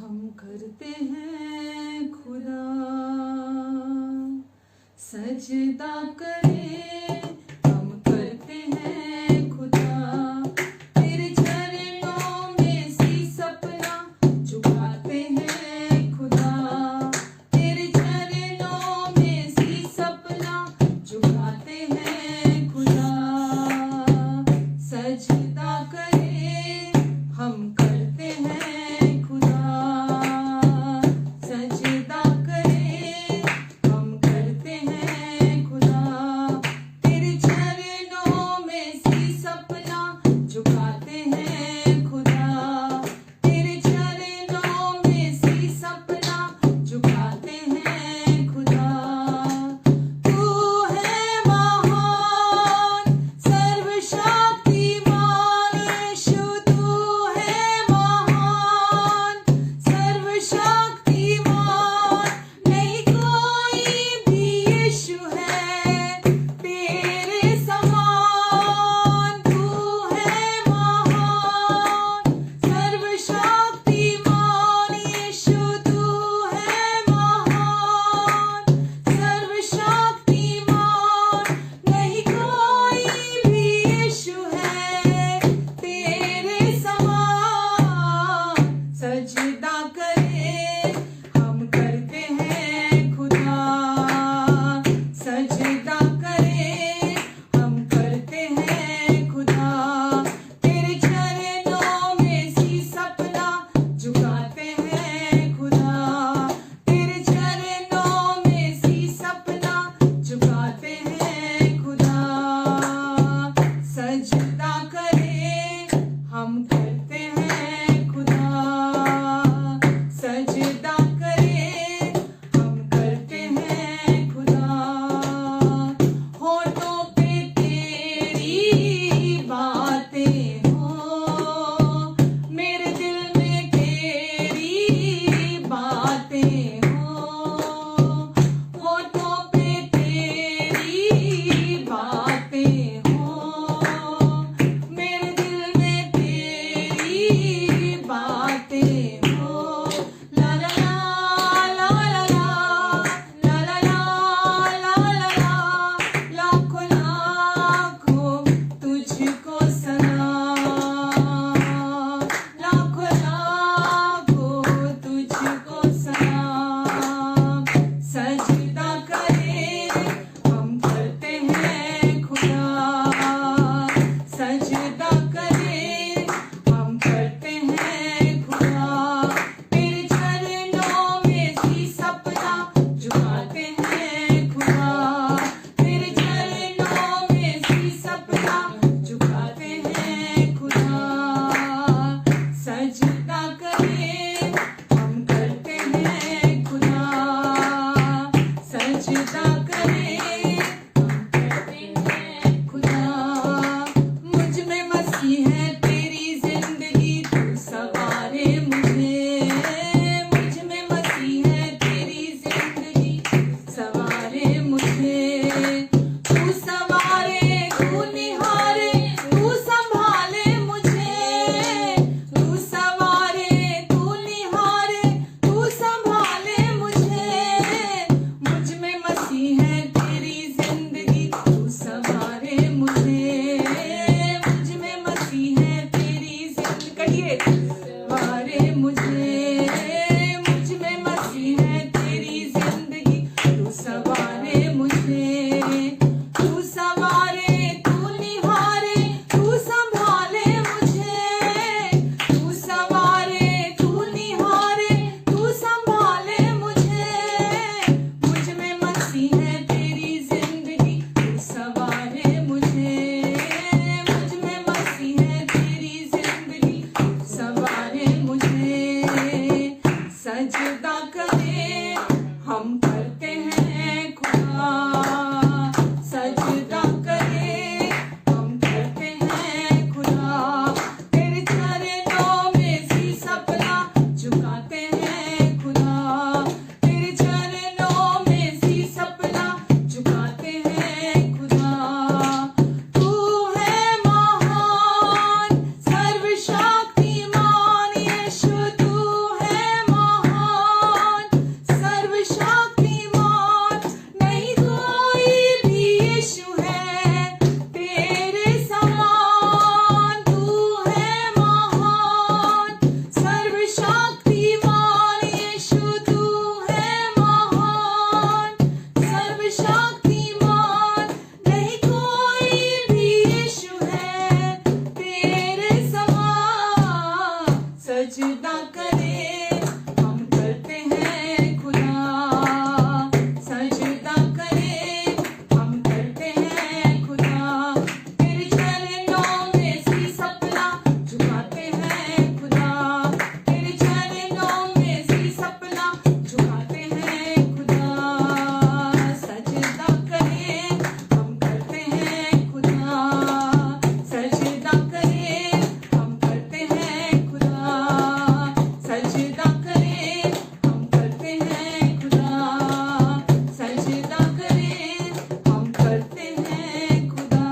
हम करते हैं खुदा सजदा करें, हम करते हैं खुदा तेरे चरणों में शीश अपना झुकाते हैं खुदा, तेरे चरणों में शीश अपना झुकाते हैं खुदा। सजदा करें हम करते हैं खुदा, सजदा करें हम करते हैं खुदा, तेरे चरणों में शीश अपना झुकाते हैं खुदा, तेरे चरणों में शीश अपना झुकाते हैं खुदा। तू है महान सर्वशक्तिमान यीशु, तू है महान सर्वशक्तिमान, नहीं कोई भी यीशु है तेरे समान। तू है महान सर्वशक्तिमान यीशु, तू है महान सर्वशक्तिमान, नहीं कोई भी यीशु है तेरे समान। सजदा करें हम करते हैं खुदा, सजदा करें हम करते हैं खुदा, तेरे चरणों में शीश अपना झुकाते हैं खुदा, तेरे चरणों में शीश अपना झुकाते हैं खुदा। सजदा करें हम करते हैं खुदा, सजदा करें हम करते हैं खुदा। होठों पे तेरी बातें हो, मेरे दिल में तेरी बातें हो, होठों पे तेरी बातें हो, मेरे दिल में तेरी बातें हो। ला ला ला ला ला ला ला ला ला ला ला, लाखों लाखों तुझको सलाम, लाखों लाखों तुझको सलाम। सजदा करें हम करते हैं खुदा, सजदा करें हम करते हैं खुदा, तेरे चरणों में शीश अपना झुकाते हैं खुदा, तेरे चरणों में शीश अपना झुकाते हैं खुदा। सजदा करें हम करते हैं खुदा, सजदा करें हम करते हैं खुदा। मुझ में मसीह है तेरी जिंदगी, तू सवारे मुझे, मुझ में मसीह है तेरी जिंदगी, सवारे मुझे। तू सवारे, तू निहारे, तू संभाले मुझे, तू सवारे, तू निहारे, तू संभाले मुझे। मुझ में मसीह है तेरी जिंदगी, तू सवारे मुझे, मुझ में मसीह है तेरी जिंदगी, कहिए सवारे मुझे, मुझ में मसीह है तेरी जिंदगी, तू सवारे मुझे। तू सवारे, तू निहारे, तू संभाले मुझे, तू सवारे, तू निहारे, तू संभाले मुझे। मुझ में मसीह है तेरी जिंदगी, तू सवारे मुझे, मुझ में मसीह है तेरी जिंदगी, तू सवारे मुझे। सजदा करें हम करते हैं खुदा, सजदा करें हम करते हैं खुदा, तेरे चरणों में शीश अपना झुकाते हैं खुदा, तेरे चरणों में शीश अपना झुकाते हैं खुदा। तू है महान सर्वशक्तिमान यीशु, तू है महान करें हम करते हैं खुदा, सजदा करें हम करते हैं खुदा, तेरे चरणों में शीश अपना झुकाते हैं खुदा, तेरे चरणों में शीश अपना झुकाते हैं खुदा, सजदा करें हम करते हैं खुदा, सजदा करें हम करते हैं खुदा, सजदा करें हम करते हैं खुदा, सजदा करें हम करते हैं खुदा,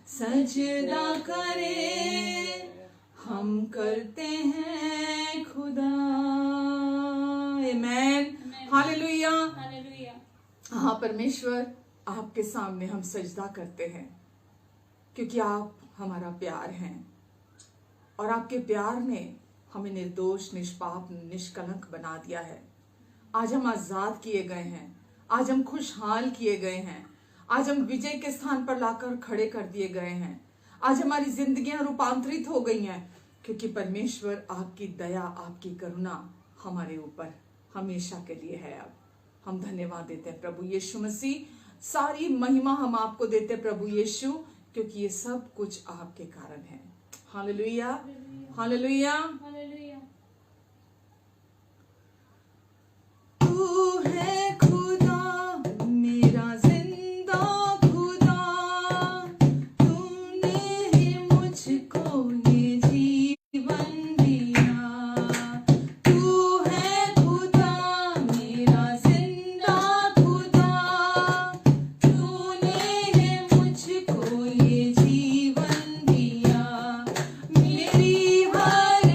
सजदा करें हम करते हैं खुदा। आमेन, हालेलुया। हालेलुया। हाँ परमेश्वर, आपके सामने हम सजदा करते हैं क्योंकि आप हमारा प्यार हैं और आपके प्यार ने हमें निर्दोष, निष्पाप, निष्कलंक बना दिया है। आज हम आजाद किए गए हैं, आज हम खुशहाल किए गए हैं, आज हम विजय के स्थान पर लाकर खड़े कर दिए गए हैं, आज हमारी जिंदगियां रूपांतरित हो गई हैं क्योंकि परमेश्वर आपकी दया, आपकी करुणा हमारे ऊपर हमेशा के लिए है। अब हम धन्यवाद देते हैं प्रभु यीशु मसीह, सारी महिमा हम आपको देते हैं प्रभु यीशु, क्योंकि ये सब कुछ आपके कारण है। Hallelujah, hallelujah. हालेलुया। तू है खुदा मेरा जिंदा खुदा, तुमने ही मुझको ये जीवन दिया, तू है खुदा मेरा जिंदा खुदा, तूने ही मुझको ये जीवन दिया, मेरी हर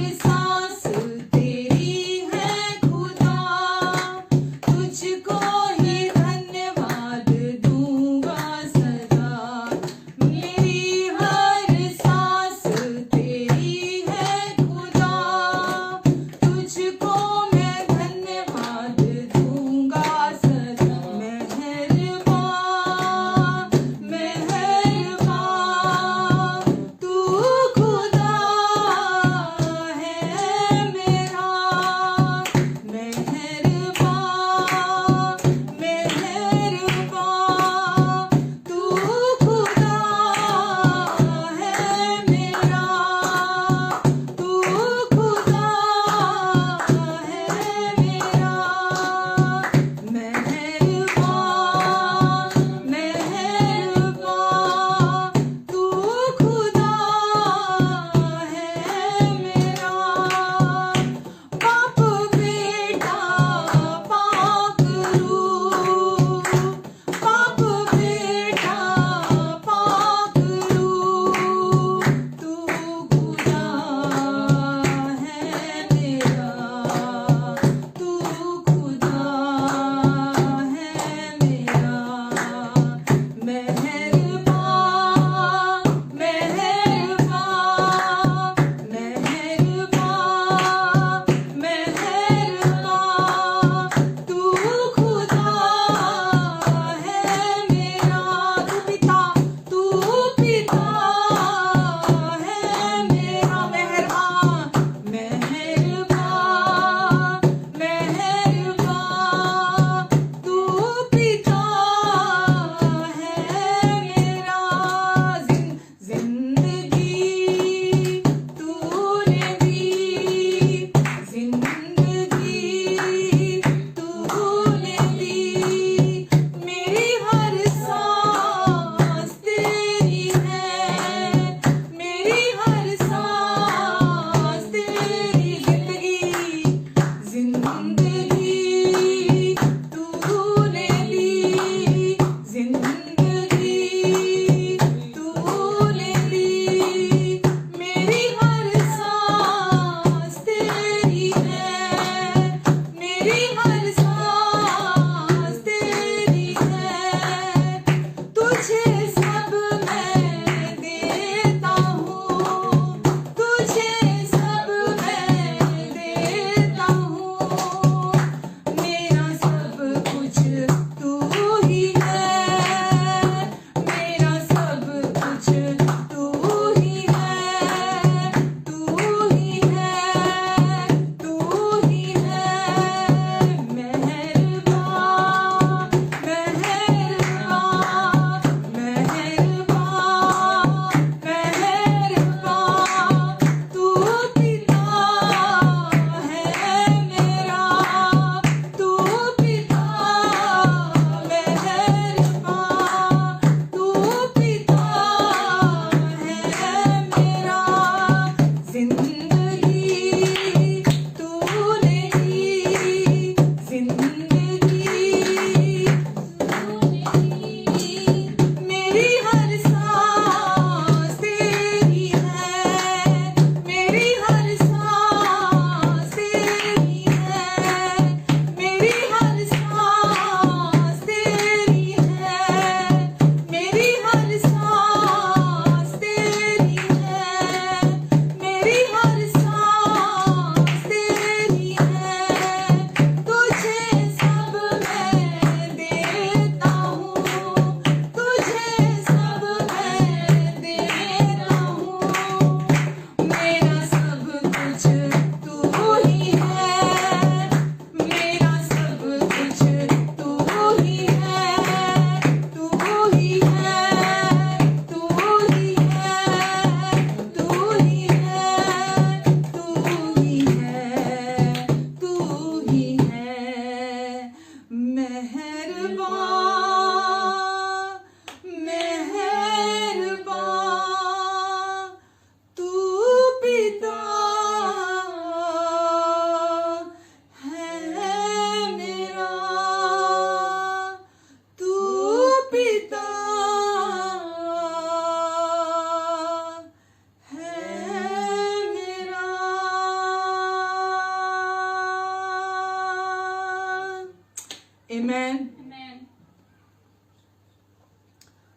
आमेन।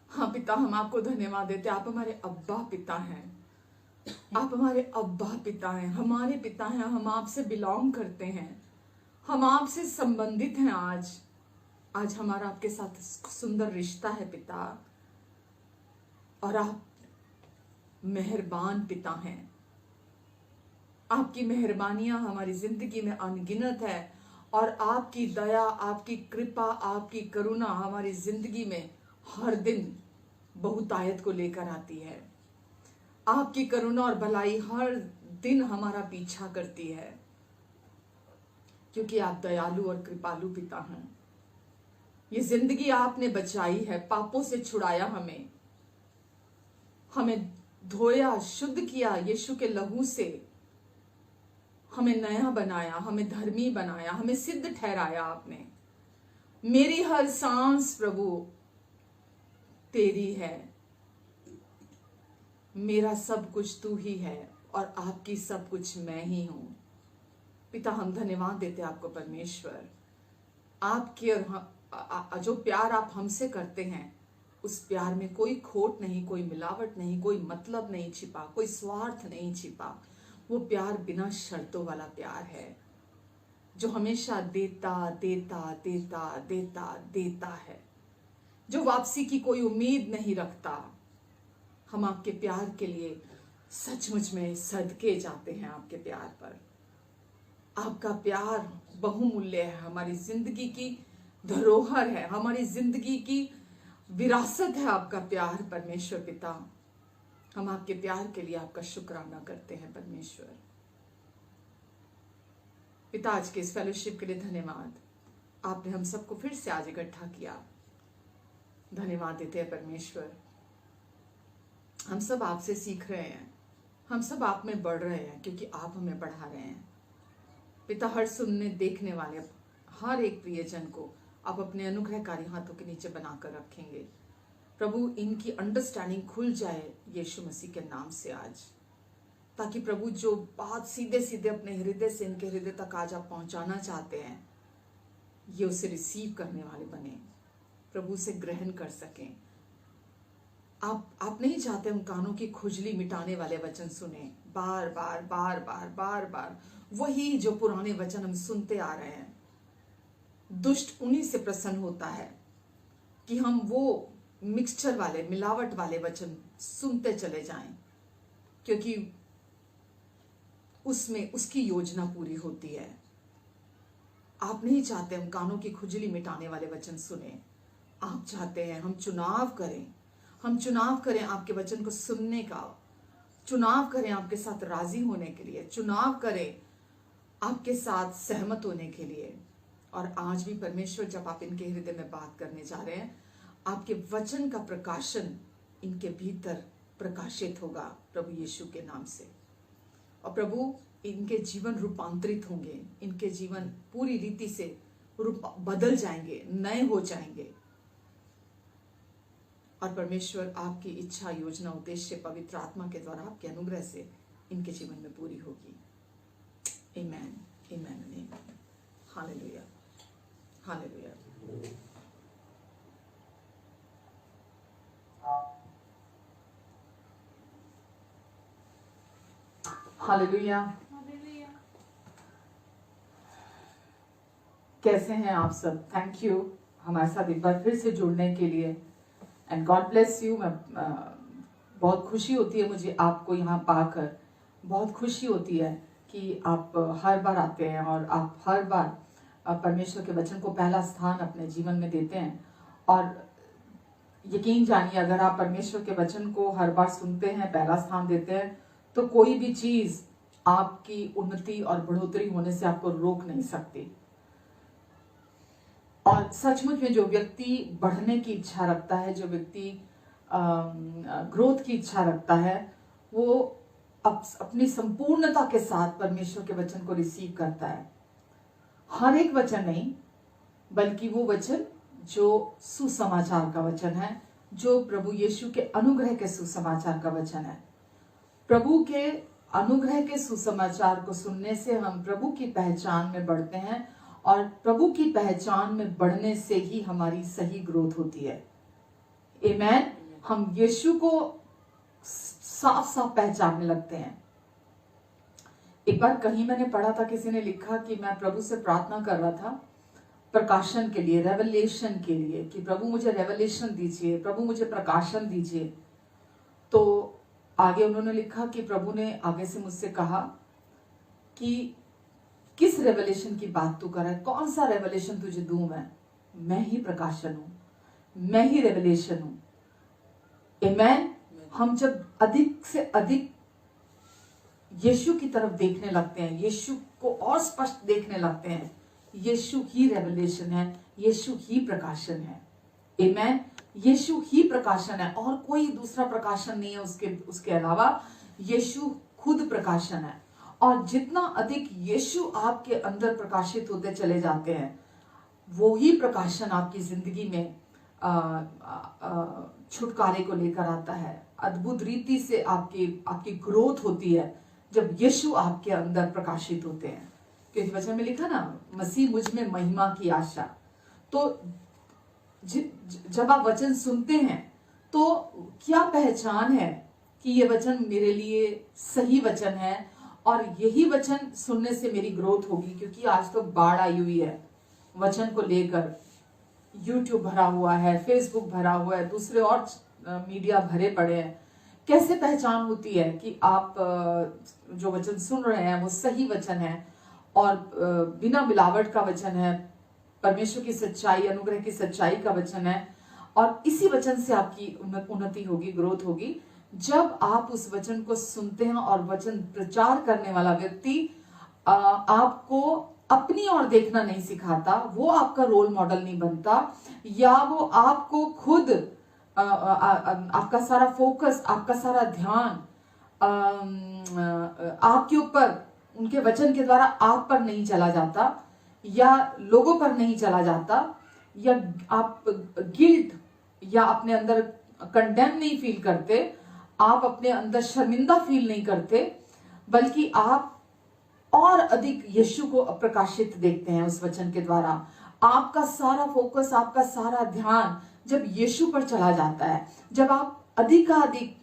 हाँ पिता, हम आपको धन्यवाद देते हैं। आप हमारे अब्बा पिता हैं, आप हमारे अब्बा पिता हैं, हमारे पिता हैं। हम आपसे बिलोंग करते हैं, हम आपसे संबंधित हैं। आज हमारा आपके साथ सुंदर रिश्ता है पिता, और आप मेहरबान पिता हैं। आपकी मेहरबानियां हमारी जिंदगी में अनगिनत है, और आपकी दया, आपकी कृपा, आपकी करुणा हमारी जिंदगी में हर दिन बहुतायत को लेकर आती है। आपकी करुणा और भलाई हर दिन हमारा पीछा करती है, क्योंकि आप दयालु और कृपालु पिता हैं। ये जिंदगी आपने बचाई है, पापों से छुड़ाया, हमें धोया, शुद्ध किया यीशु के लहू से, हमें नया बनाया, हमें धर्मी बनाया, हमें सिद्ध ठहराया आपने। मेरी हर सांस प्रभु तेरी है, मेरा सब कुछ तू ही है, और आपकी सब कुछ मैं ही हूं। पिता, हम धन्यवाद देते हैं आपको परमेश्वर, आपके और जो प्यार आप हमसे करते हैं, उस प्यार में कोई खोट नहीं, कोई मिलावट नहीं, कोई मतलब नहीं छिपा, कोई स्वार्थ नहीं छिपा। वो प्यार बिना शर्तों वाला प्यार है, जो हमेशा देता देता देता देता देता है, जो वापसी की कोई उम्मीद नहीं रखता। हम आपके प्यार के लिए सचमुच में सदके जाते हैं। आपके प्यार पर, आपका प्यार बहुमूल्य है, हमारी जिंदगी की धरोहर है, हमारी जिंदगी की विरासत है आपका प्यार परमेश्वर पिता। हम आपके प्यार के लिए आपका शुक्राना करते हैं परमेश्वर पिता। आज के इस फेलोशिप के लिए धन्यवाद, आपने हम सबको फिर से आज इकट्ठा किया। धन्यवाद देते हैं परमेश्वर। हम सब आपसे सीख रहे हैं, हम सब आप में बढ़ रहे हैं, क्योंकि आप हमें बढ़ा रहे हैं पिता। हर सुनने देखने वाले हर एक प्रियजन को आप अपने अनुग्रहकारी हाथों के नीचे बनाकर रखेंगे प्रभु। इनकी अंडरस्टैंडिंग खुल जाए यीशु मसीह के नाम से आज, ताकि प्रभु जो बात सीधे सीधे अपने हृदय से इनके हृदय तक आज आप पहुंचाना चाहते हैं, ये उसे रिसीव करने वाले बने प्रभु, से ग्रहण कर सकें। आप नहीं चाहते हम कानों की खुजली मिटाने वाले वचन सुने, बार बार बार बार बार बार वही जो पुराने वचन हम सुनते आ रहे हैं। दुष्ट उन्हीं से प्रसन्न होता है कि हम वो मिक्सचर वाले, मिलावट वाले वचन सुनते चले जाएं, क्योंकि उसमें उसकी योजना पूरी होती है। आप नहीं चाहते हम कानों की खुजली मिटाने वाले वचन सुने, आप चाहते हैं हम चुनाव करें आपके वचन को सुनने का, चुनाव करें आपके साथ राजी होने के लिए, चुनाव करें आपके साथ सहमत होने के लिए। और आज भी परमेश्वर, जब आप इनके हृदय में बात करने जा रहे हैं, आपके वचन का प्रकाशन इनके भीतर प्रकाशित होगा प्रभु यीशु के नाम से। और प्रभु, इनके जीवन रूपांतरित होंगे, इनके जीवन पूरी रीति से बदल जाएंगे, नए हो जाएंगे। और परमेश्वर, आपकी इच्छा, योजना, उद्देश्य पवित्र आत्मा के द्वारा आपके अनुग्रह से इनके जीवन में पूरी होगी। Amen, amen, amen. Hallelujah, hallelujah. Hallelujah. कैसे हैं आप सब? थैंक यू हमारे साथ एक बार फिर से जुड़ने के लिए, एंड गॉड ब्लेस यू। मैं बहुत खुशी होती है मुझे आपको यहाँ पाकर, बहुत खुशी होती है कि आप हर बार आते हैं और आप हर बार परमेश्वर के वचन को पहला स्थान अपने जीवन में देते हैं। और यकीन जानिए, अगर आप परमेश्वर के वचन को हर बार सुनते हैं, पहला स्थान देते हैं, तो कोई भी चीज आपकी उन्नति और बढ़ोतरी होने से आपको रोक नहीं सकती। और सचमुच में जो व्यक्ति बढ़ने की इच्छा रखता है, जो व्यक्ति ग्रोथ की इच्छा रखता है, वो अपनी संपूर्णता के साथ परमेश्वर के वचन को रिसीव करता है। हर एक वचन नहीं, बल्कि वो वचन जो सुसमाचार का वचन है, जो प्रभु यीशु के अनुग्रह के सुसमाचार का वचन है। प्रभु के अनुग्रह के सुसमाचार को सुनने से हम प्रभु की पहचान में बढ़ते हैं और प्रभु की पहचान में बढ़ने से ही हमारी सही ग्रोथ होती है। आमेन। हम यीशु को साफ साफ पहचानने लगते हैं। एक बार कहीं मैंने पढ़ा था, किसी ने लिखा कि मैं प्रभु से प्रार्थना कर रहा था प्रकाशन के लिए, रेवलेशन के लिए, कि प्रभु मुझे रेवलेशन दीजिए, प्रभु मुझे प्रकाशन दीजिए। तो आगे उन्होंने लिखा कि प्रभु ने आगे से मुझसे कहा कि किस रेवलेशन की बात तू कर रहा है, कौन सा रेवलेशन तुझे दूं मैं ही प्रकाशन हूं, मैं ही रेवलेशन हूं। आमेन। हम जब अधिक से अधिक यीशु की तरफ देखने लगते हैं, यीशु को और स्पष्ट देखने लगते हैं, यीशु ही रेवलेशन है, यीशु ही प्रकाशन है। आमेन। यीशु ही प्रकाशन है और कोई दूसरा प्रकाशन नहीं है उसके अलावा। यीशु खुद प्रकाशन है। और जितना अधिक यीशु आपके अंदर प्रकाशित होते चले जाते हैं, वो ही प्रकाशन आपकी जिंदगी में छुटकारे को लेकर आता है। अद्भुत रीति से आपकी ग्रोथ होती है जब यीशु आपके अंदर प्रकाशित होते हैं। क्योंकि वचन में लिखा ना, मसीह मुझ में महिमा की आशा। तो जब आप वचन सुनते हैं तो क्या पहचान है कि ये वचन मेरे लिए सही वचन है और यही वचन सुनने से मेरी ग्रोथ होगी। क्योंकि आज तो बाढ़ आई हुई है वचन को लेकर, यूट्यूब भरा हुआ है, फेसबुक भरा हुआ है, दूसरे और मीडिया भरे पड़े हैं। कैसे पहचान होती है कि आप जो वचन सुन रहे हैं वो सही वचन है और बिना मिलावट का वचन है, परमेश्वर की सच्चाई, अनुग्रह की सच्चाई का वचन है। और इसी वचन से आपकी उन्नति होगी, ग्रोथ होगी, जब आप उस वचन को सुनते हैं और वचन प्रचार करने वाला व्यक्ति आपको अपनी ओर देखना नहीं सिखाता, वो आपका रोल मॉडल नहीं बनता, या वो आपको खुद आपका सारा फोकस, आपका सारा ध्यान आपके ऊपर, उनके वचन के द्वारा आप पर नहीं चला जाता, या लोगों पर नहीं चला जाता, या आप गिल्ट या अपने अंदर कंडेम नहीं फील करते, आप अपने अंदर शर्मिंदा फील नहीं करते, बल्कि आप और अधिक यीशु को प्रकाशित देखते हैं उस वचन के द्वारा। आपका सारा फोकस, आपका सारा ध्यान जब यीशु पर चला जाता है, जब आप अधिकाधिक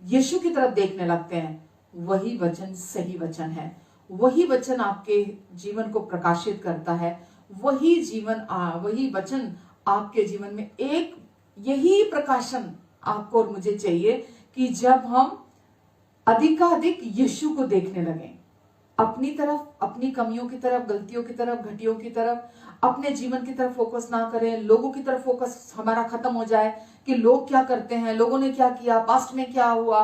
यीशु की तरफ देखने लगते हैं, वही वचन सही वचन है, वही वचन आपके जीवन को प्रकाशित करता है, वही वचन आपके जीवन में एक यही प्रकाशन आपको और मुझे चाहिए कि जब हम अधिकाधिक यीशु को देखने लगें, अपनी तरफ, अपनी कमियों की तरफ, गलतियों की तरफ, घटियों की तरफ, अपने जीवन की तरफ फोकस ना करें, लोगों की तरफ फोकस हमारा खत्म हो जाए कि लोग क्या करते हैं, लोगों ने क्या किया, पास्ट में क्या हुआ,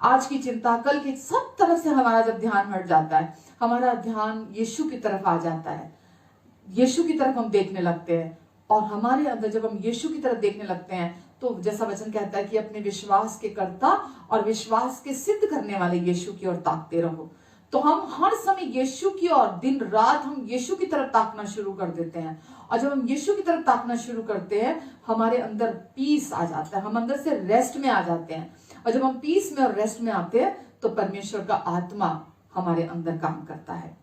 आज की चिंता, कल की, सब तरफ से हमारा जब ध्यान हट जाता है, हमारा ध्यान यीशु की तरफ आ जाता है, यीशु की तरफ हम देखने लगते हैं। और हमारे अंदर जब हम यीशु की तरफ देखने लगते हैं तो जैसा वचन कहता है कि अपने विश्वास के कर्ता और विश्वास के सिद्ध करने वाले यीशु की ओर ताकते रहो। तो हम हर समय यीशु की ओर, दिन रात हम यीशु की तरफ ताकना शुरू कर देते हैं। और जब हम यीशु की तरफ ताकना शुरू करते हैं, हमारे अंदर पीस आ जाता है, हम अंदर से रेस्ट में आ जाते हैं। और जब हम पीस में और रेस्ट में आते हैं तो परमेश्वर का आत्मा हमारे अंदर काम करता है।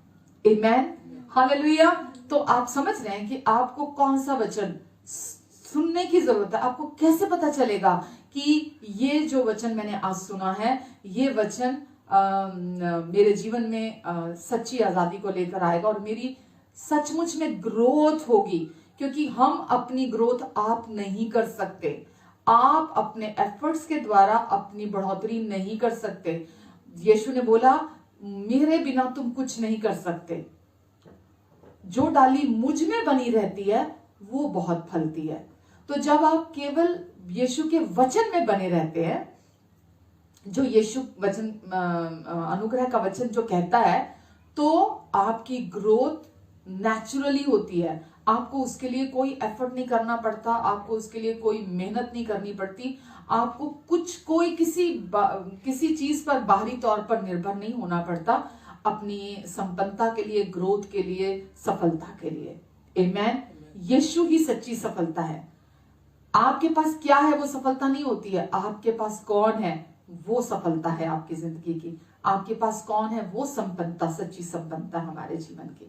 आमेन, हालेलुया। तो आप समझ रहे हैं कि आपको कौन सा वचन सुनने की जरूरत है। आपको कैसे पता चलेगा कि ये जो वचन मैंने आज सुना है, ये वचन मेरे जीवन में सच्ची आजादी को लेकर आएगा और मेरी सचमुच में ग्रोथ होगी। क्योंकि हम अपनी ग्रोथ आप नहीं कर सकते, आप अपने एफर्ट्स के द्वारा अपनी बढ़ोतरी नहीं कर सकते। यीशु ने बोला, मेरे बिना तुम कुछ नहीं कर सकते। जो डाली मुझ में बनी रहती है वो बहुत फलती है। तो जब आप केवल यीशु के वचन में बने रहते हैं, जो यीशु वचन, अनुग्रह का वचन जो कहता है, तो आपकी ग्रोथ नेचुरली होती है। आपको उसके लिए कोई एफर्ट नहीं करना पड़ता, आपको उसके लिए कोई मेहनत नहीं करनी पड़ती, आपको किसी चीज पर बाहरी तौर पर निर्भर नहीं होना पड़ता अपनी संपन्नता के लिए, ग्रोथ के लिए, सफलता के लिए। आमेन। यीशु ही सच्ची सफलता है। आपके पास क्या है वो सफलता नहीं होती है, आपके पास कौन है वो सफलता है आपकी जिंदगी की। आपके पास कौन है वो संपन्नता, सच्ची संपन्नता हमारे जीवन की।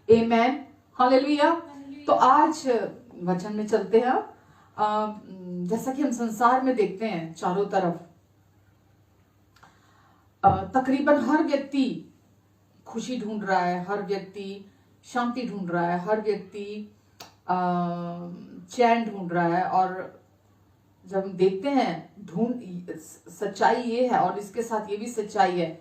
आमेन, हालेलुया। तो आज वचन में चलते हैं। जैसा कि हम संसार में देखते हैं चारों तरफ तकरीबन हर व्यक्ति खुशी ढूंढ रहा है, हर व्यक्ति शांति ढूंढ रहा है, हर व्यक्ति चैन ढूंढ रहा है। और जब हम देखते हैं सच्चाई ये है, और इसके साथ ये भी सच्चाई है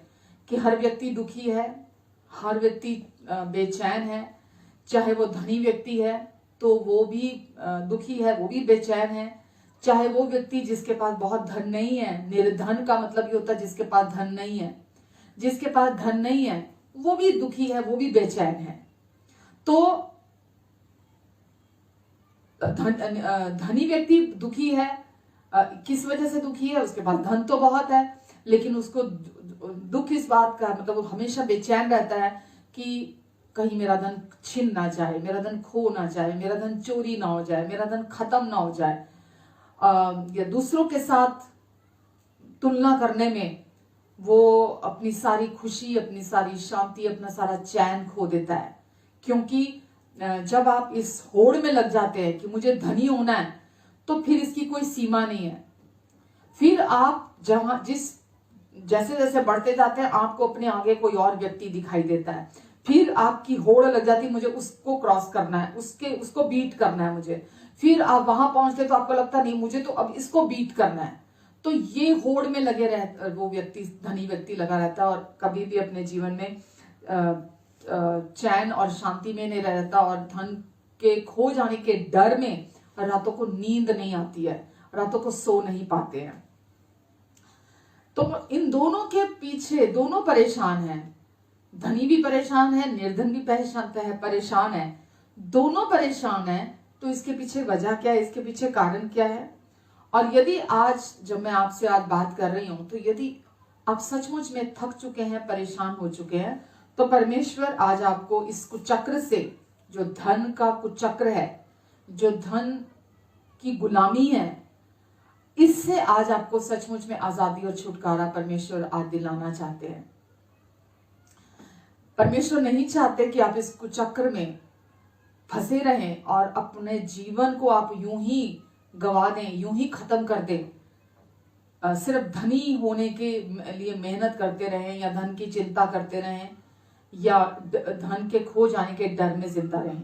कि हर व्यक्ति दुखी है, हर व्यक्ति बेचैन है। चाहे वो धनी व्यक्ति है तो वो भी दुखी है, वो भी बेचैन है। चाहे वो व्यक्ति जिसके पास बहुत धन नहीं है, निर्धन का मतलब ये होता है जिसके पास धन नहीं है, जिसके पास धन नहीं है वो भी दुखी है, वो भी बेचैन है। तो धनी व्यक्ति दुखी है, किस वजह से दुखी है? उसके पास धन तो बहुत है, लेकिन उसको दुख इस बात का, मतलब वो हमेशा बेचैन रहता है कि कहीं मेरा धन छिन ना जाए, मेरा धन खो ना जाए, मेरा धन चोरी ना हो जाए, मेरा धन खत्म ना हो जाए। या दूसरों के साथ तुलना करने में वो अपनी सारी खुशी, अपनी सारी शांति, अपना सारा चैन खो देता है। क्योंकि जब आप इस होड़ में लग जाते हैं कि मुझे धनी होना है, तो फिर इसकी कोई सीमा नहीं है। फिर आप जैसे जैसे बढ़ते जाते हैं आपको अपने आगे कोई और व्यक्ति दिखाई देता है, फिर आपकी होड़ लग जाती है मुझे उसको क्रॉस करना है, उसको बीट करना है मुझे। फिर आप वहां पहुंचते तो आपको लगता नहीं मुझे तो अब इसको बीट करना है। तो ये होड़ में लगे रहता वो व्यक्ति, धनी व्यक्ति लगा रहता है, और कभी भी अपने जीवन में चैन और शांति में नहीं रहता, और धन के खो जाने के डर में रातों को नींद नहीं आती है, रातों को सो नहीं पाते हैं। तो इन दोनों के पीछे दोनों परेशान हैं, धनी भी परेशान है, निर्धन भी परेशान है, दोनों परेशान है। तो इसके पीछे वजह क्या है, इसके पीछे कारण क्या है? और यदि आज जब मैं आपसे आज बात कर रही हूं, तो यदि आप सचमुच में थक चुके हैं, परेशान हो चुके हैं, तो परमेश्वर आज आपको इस कुचक्र से, जो धन का कुचक्र है, जो धन की गुलामी है, इससे आज आपको सचमुच में आजादी और छुटकारा परमेश्वर आज दिलाना चाहते हैं। परमेश्वर नहीं चाहते कि आप इस कुचक्र में फंसे रहें और अपने जीवन को आप यूं ही गवा दें, यूं ही खत्म कर दें। सिर्फ धनी होने के लिए मेहनत करते रहें, या धन की चिंता करते रहें, या धन के खो जाने के डर में जिंदा रहें।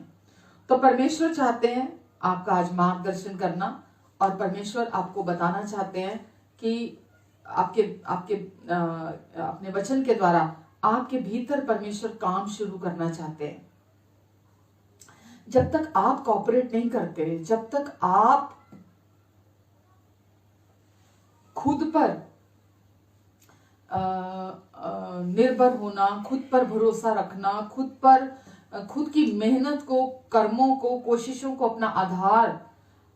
तो परमेश्वर चाहते हैं आपका आज मार्गदर्शन करना, और परमेश्वर आपको बताना चाहते हैं कि अपने वचन के द्वारा आपके भीतर परमेश्वर काम शुरू करना चाहते हैं। जब तक आप कॉपरेट नहीं करते, जब तक आप खुद पर निर्भर होना, खुद पर भरोसा रखना, खुद की मेहनत को, कर्मों को, कोशिशों को अपना आधार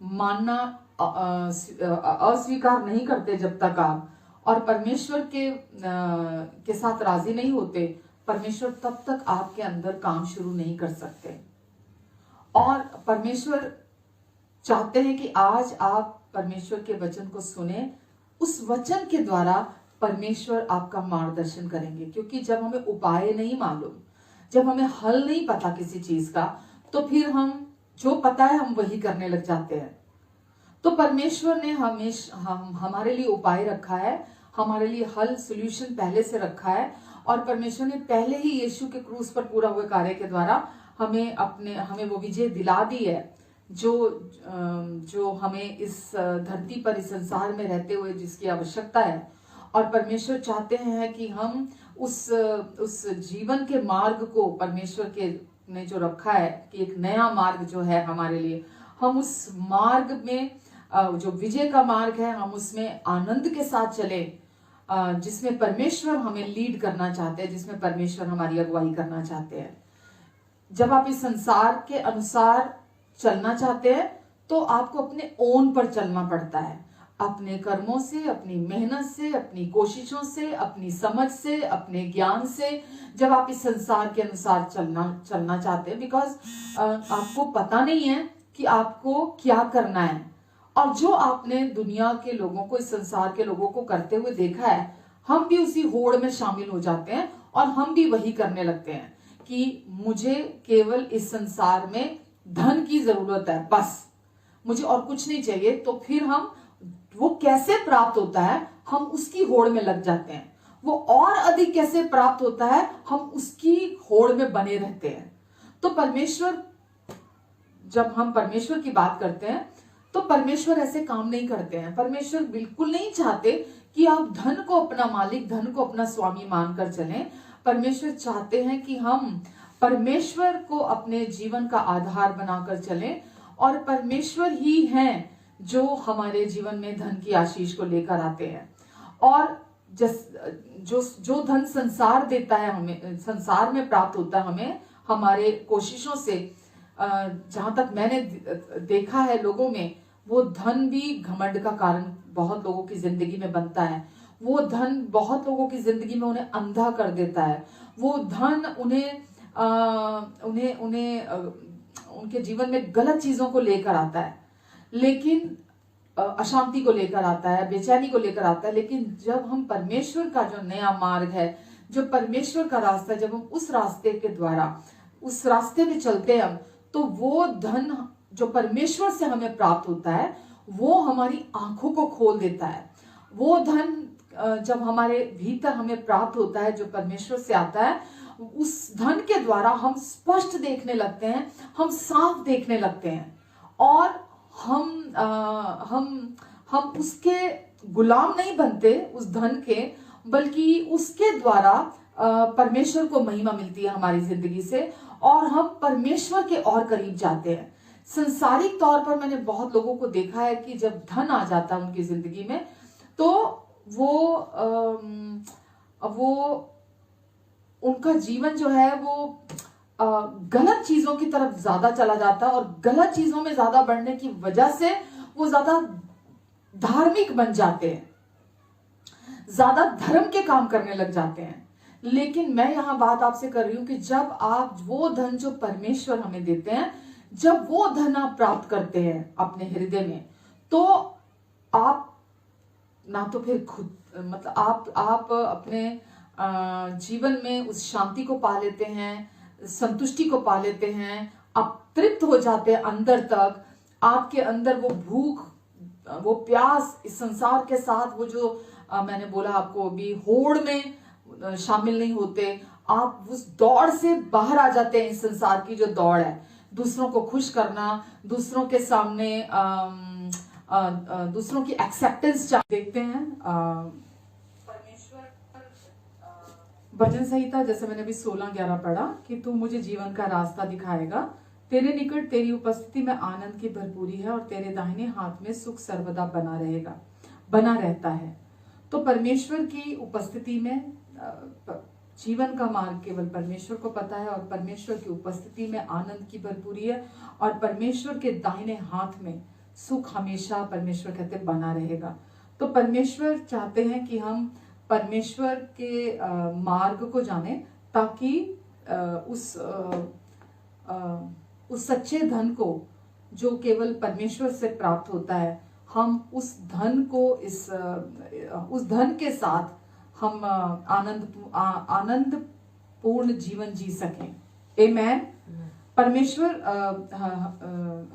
मानना अस्वीकार नहीं करते, जब तक आप और परमेश्वर के साथ राजी नहीं होते, परमेश्वर तब तक आपके अंदर काम शुरू नहीं कर सकते। और परमेश्वर चाहते हैं कि आज आप परमेश्वर के वचन को सुने, उस वचन के द्वारा परमेश्वर आपका मार्गदर्शन करेंगे। क्योंकि जब हमें उपाय नहीं मालूम, जब हमें हल नहीं पता किसी चीज का, तो फिर हम जो पता है हम वही करने लग जाते हैं। तो परमेश्वर ने हमारे लिए उपाय रखा है, हमारे लिए हल, सोल्यूशन पहले से रखा है, और परमेश्वर ने पहले ही यीशु के क्रूस पर पूरा हुए कार्य के द्वारा हमें वो विजय दिला दी है, जो हमें इस धरती पर, इस संसार में रहते हुए जिसकी आवश्यकता है। और परमेश्वर चाहते हैं कि हम उस जीवन के मार्ग को, परमेश्वर के ने जो रखा है कि एक नया मार्ग जो है हमारे लिए, हम उस मार्ग में, जो विजय का मार्ग है, हम उसमें आनंद के साथ चले, जिसमें परमेश्वर हमें लीड करना चाहते हैं, जिसमें परमेश्वर हमारी अगुवाई करना चाहते हैं। जब आप इस संसार के अनुसार चलना चाहते हैं, तो आपको अपने ओन पर चलना पड़ता है, अपने कर्मों से, अपनी मेहनत से, अपनी कोशिशों से, अपनी समझ से, अपने ज्ञान से। जब आप इस संसार के अनुसार चलना चाहते हैं, बिकॉज आपको पता नहीं है कि आपको क्या करना है, और जो आपने दुनिया के लोगों को, इस संसार के लोगों को करते हुए देखा है, हम भी उसी होड़ में शामिल हो जाते हैं और हम भी वही करने लगते हैं। कि मुझे केवल इस संसार में धन की जरूरत है, बस मुझे और कुछ नहीं चाहिए, तो फिर हम वो कैसे प्राप्त होता है हम उसकी होड़ में लग जाते हैं। वो और अधिक कैसे प्राप्त होता है हम उसकी होड़ में बने रहते हैं। तो परमेश्वर, जब हम परमेश्वर की बात करते हैं तो परमेश्वर ऐसे काम नहीं करते हैं। परमेश्वर बिल्कुल नहीं चाहते कि आप धन को अपना मालिक, धन को अपना स्वामी मानकर चलें। परमेश्वर चाहते हैं कि हम परमेश्वर को अपने जीवन का आधार बनाकर चलें, और परमेश्वर ही हैं जो हमारे जीवन में धन की आशीष को लेकर आते हैं। और जो धन संसार देता है हमें, संसार में प्राप्त होता है हमें हमारे कोशिशों से, जहां तक मैंने देखा है लोगों में, वो धन भी घमंड का कारण बहुत लोगों की जिंदगी में बनता है। वो धन बहुत लोगों की जिंदगी में उन्हें अंधा कर देता है। वो धन उन्हें उनके जीवन में गलत चीजों को लेकर आता है, लेकिन अशांति को लेकर आता है, बेचैनी को लेकर आता है। लेकिन जब हम परमेश्वर का जो नया मार्ग है, जो परमेश्वर का रास्ता है, जब हम उस रास्ते के द्वारा उस रास्ते में चलते हैं, तो वो धन जो परमेश्वर से हमें प्राप्त होता है वो हमारी आंखों को खोल देता है। वो धन जब हमारे भीतर हमें प्राप्त होता है, जो परमेश्वर से आता है, उस धन के द्वारा हम स्पष्ट देखने लगते हैं, हम साफ देखने लगते हैं, और हम उसके गुलाम नहीं बनते उस धन के, बल्कि उसके द्वारा परमेश्वर को महिमा मिलती है हमारी जिंदगी से, और हम परमेश्वर के और करीब जाते हैं। संसारिक तौर पर मैंने बहुत लोगों को देखा है कि जब धन आ जाता है उनकी जिंदगी में, तो वो उनका जीवन जो है वो गलत चीजों की तरफ ज्यादा चला जाता है, और गलत चीजों में ज्यादा बढ़ने की वजह से वो ज्यादा धार्मिक बन जाते हैं, ज्यादा धर्म के काम करने लग जाते हैं। लेकिन मैं यहां बात आपसे कर रही हूं कि जब आप वो धन जो परमेश्वर हमें देते हैं, जब वो धन आप प्राप्त करते हैं अपने हृदय में, तो आप ना तो फिर खुद मतलब आप अपने जीवन में उस शांति को पा लेते हैं, संतुष्टि को पा लेते हैं, आप तृप्त हो जाते हैं अंदर तक। आपके अंदर वो भूख, वो प्यास इस संसार के साथ, वो जो मैंने बोला आपको अभी, होड़ में शामिल नहीं होते। आप उस दौड़ से बाहर आ जाते हैं। इस संसार की जो दौड़ है, दूसरों को खुश करना, दूसरों के सामने दूसरों की एक्सेप्टेंस देखते हैं। परमेश्वर भजन संहिता, जैसे मैंने अभी 16:11 पढ़ा कि तू मुझे जीवन का रास्ता दिखाएगा, तेरे निकट तेरी उपस्थिति में आनंद की भरपूरी है, और तेरे दाहिने हाथ में सुख सर्वदा बना रहता है। तो परमेश्वर की उपस्थिति में जीवन का मार्ग केवल परमेश्वर को पता है, और परमेश्वर की उपस्थिति में आनंद की भरपूरी है, और परमेश्वर के दाहिने हाथ में सुख हमेशा, परमेश्वर कहते बना रहेगा। तो परमेश्वर चाहते हैं कि हम परमेश्वर के मार्ग को जाने, ताकि उस सच्चे धन को जो केवल परमेश्वर से प्राप्त होता है, हम उस धन को उस धन के साथ हम आनंद पूर्ण जीवन जी सकें। आमेन। परमेश्वर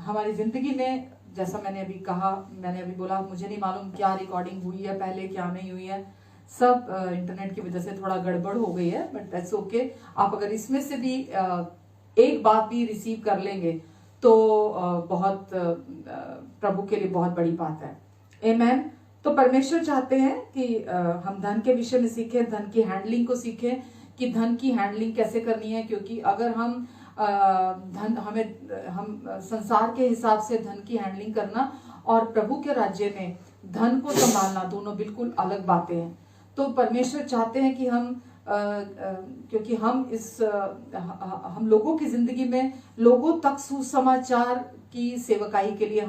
हमारी जिंदगी में, जैसा मैंने अभी बोला, मुझे नहीं मालूम क्या रिकॉर्डिंग हुई है पहले, क्या नहीं हुई है, सब इंटरनेट की वजह से थोड़ा गड़बड़ हो गई है, बट दैट्स ओके। आप अगर इसमें से भी एक बात भी रिसीव कर लेंगे तो बहुत प्रभु के लिए बहुत बड़ी बात है। आमेन। तो परमेश्वर चाहते हैं कि हम धन के विषय में सीखें, धन की हैंडलिंग को सीखें कि धन की हैंडलिंग कैसे करनी है। क्योंकि अगर हम संसार के हिसाब से धन की हैंडलिंग करना और प्रभु के राज्य में धन को संभालना, दोनों बिल्कुल अलग बातें हैं। तो परमेश्वर चाहते हैं कि हम क्योंकि हम लोगों की जिंदगी में लोगों तक सुसमाचार की सेवकाई के लिए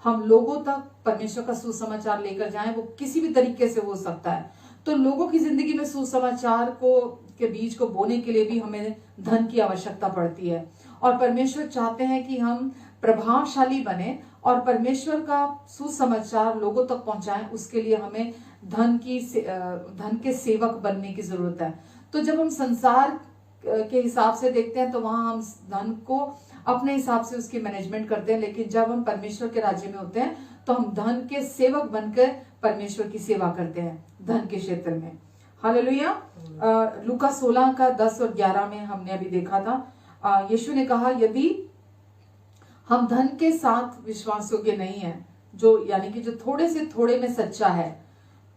हम लोगों तक परमेश्वर का सुसमाचार लेकर जाएं। वो किसी भी तरीके से हो सकता है। तो लोगों की जिंदगी में सुसमाचार के बीज को बोने के लिए भी हमें धन की आवश्यकता पड़ती है, और परमेश्वर चाहते हैं कि हम प्रभावशाली बने और परमेश्वर का सुसमाचार लोगों तक पहुंचाएं। उसके लिए हमें धन के सेवक बनने की जरूरत है। तो जब हम संसार के हिसाब से देखते हैं तो वहां हम धन को अपने हिसाब से उसकी मैनेजमेंट करते हैं, लेकिन जब हम परमेश्वर के राज्य में होते हैं तो हम धन के सेवक बनकर परमेश्वर की सेवा करते हैं धन के क्षेत्र में। हालेलुया। लूका 16 का 10 और 11 में हमने अभी देखा था, यीशु ने कहा यदि हम धन के साथ विश्वास योग्य नहीं है, जो यानी कि जो थोड़े से थोड़े में सच्चा है,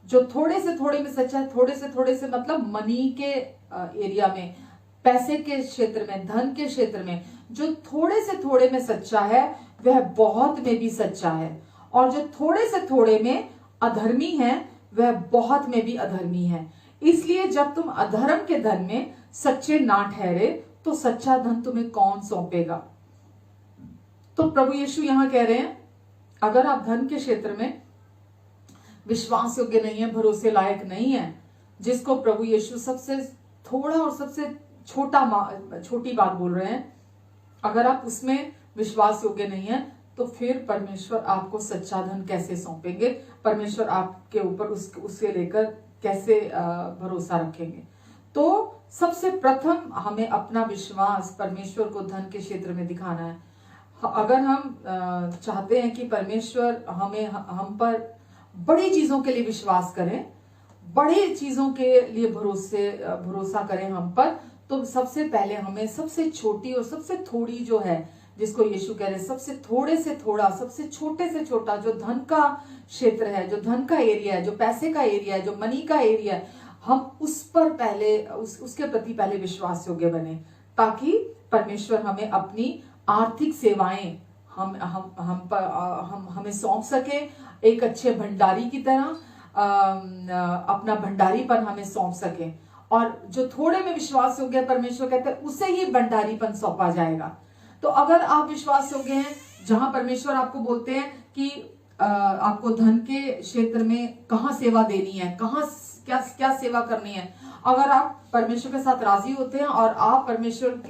जो थोड़े से थोड़े में सच्चा है, थोड़े से मतलब मनी के एरिया में, पैसे के क्षेत्र में, धन के क्षेत्र में जो थोड़े से थोड़े में सच्चा है वह बहुत में भी सच्चा है, और जो थोड़े से थोड़े में अधर्मी है वह बहुत में भी अधर्मी है। इसलिए जब तुम अधर्म के धन में सच्चे ना ठहरे तो सच्चा धन तुम्हें कौन सौंपेगा। तो प्रभु यीशु यहां कह रहे हैं अगर आप धन के क्षेत्र में विश्वास योग्य नहीं है, भरोसे लायक नहीं है, जिसको प्रभु यीशु सबसे थोड़ा और सबसे छोटी बात बोल रहे हैं, अगर आप उसमें विश्वास योग्य नहीं है तो फिर परमेश्वर आपको सच्चा धन कैसे सौंपेंगे, परमेश्वर आपके ऊपर उससे लेकर कैसे भरोसा रखेंगे। तो सबसे प्रथम हमें अपना विश्वास परमेश्वर को धन के क्षेत्र में दिखाना है। अगर हम चाहते हैं कि परमेश्वर हम पर बड़ी चीजों के लिए विश्वास करें, बड़ी चीजों के लिए भरोसा करें हम पर, तो सबसे पहले हमें सबसे छोटी और सबसे थोड़ी जो है, जिसको यीशु कह रहे सबसे थोड़े से थोड़ा, सबसे छोटे से छोटा जो धन का क्षेत्र है, जो धन का एरिया है, जो पैसे का एरिया है, जो मनी का एरिया है, हम उस पर पहले उसके प्रति पहले विश्वास योग्य बने, ताकि परमेश्वर हमें अपनी आर्थिक सेवाएं हमें सौंप सके, एक अच्छे भंडारी की तरह अपना भंडारीपन हमें सौंप सके। और जो थोड़े में विश्वास योग्य है, परमेश्वर कहते हैं उसे ही भंडारीपन सौंपा जाएगा। तो अगर आप विश्वास योग्य हैं, जहां परमेश्वर आपको बोलते हैं कि आपको धन के क्षेत्र में कहां सेवा देनी है, कहां क्या सेवा करनी है, अगर आप परमेश्वर के साथ राजी होते हैं और आप परमेश्वर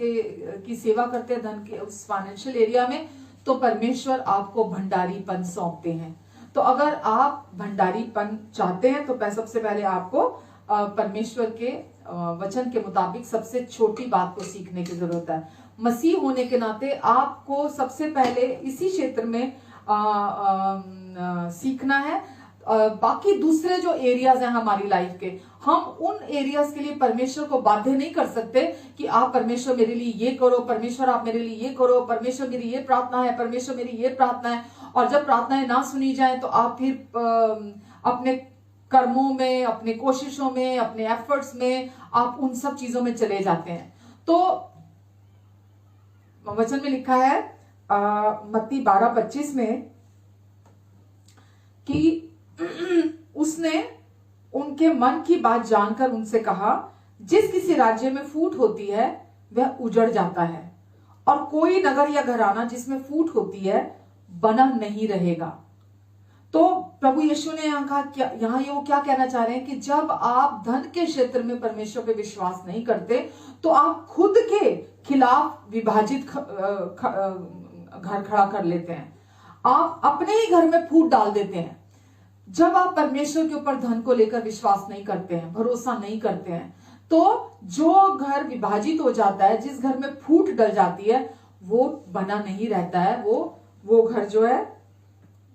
की सेवा करते हैं धन के उस फाइनेंशियल एरिया में, तो परमेश्वर आपको भंडारीपन सौंपते हैं। तो अगर आप भंडारीपन चाहते हैं तो सबसे पहले आपको परमेश्वर के वचन के मुताबिक सबसे छोटी बात को सीखने की जरूरत है। मसीह होने के नाते आपको सबसे पहले इसी क्षेत्र में सीखना है। बाकी दूसरे जो एरियाज हैं हमारी लाइफ के, हम उन एरियाज के लिए परमेश्वर को बाध्य नहीं कर सकते कि आप परमेश्वर मेरे लिए ये करो, परमेश्वर आप मेरे लिए ये करो, परमेश्वर मेरी ये प्रार्थना है, परमेश्वर मेरी ये प्रार्थना है। और जब प्रार्थनाएं ना सुनी जाए तो आप फिर अपने कर्मों में, अपने कोशिशों में, अपने एफर्ट्स में आप उन सब चीजों में चले जाते हैं। तो वचन में लिखा है मत्ती 12:25 में कि उसने उनके मन की बात जानकर उनसे कहा, जिस किसी राज्य में फूट होती है वह उजड़ जाता है, और कोई नगर या घराना जिसमें फूट होती है बना नहीं रहेगा। तो प्रभु यीशु ने यहाँ कहा, यहाँ ये वो क्या कहना चाह रहे हैं कि जब आप धन के क्षेत्र में परमेश्वर पे विश्वास नहीं करते तो आप खुद के खिलाफ विभाजित घर खड़ा कर लेते हैं, आप अपने ही घर में फूट डाल देते हैं। जब आप परमेश्वर के ऊपर धन को लेकर विश्वास नहीं करते हैं, भरोसा नहीं करते हैं, तो जो घर विभाजित हो जाता है, जिस घर में फूट डल जाती है, वो बना नहीं रहता है। वो घर जो है,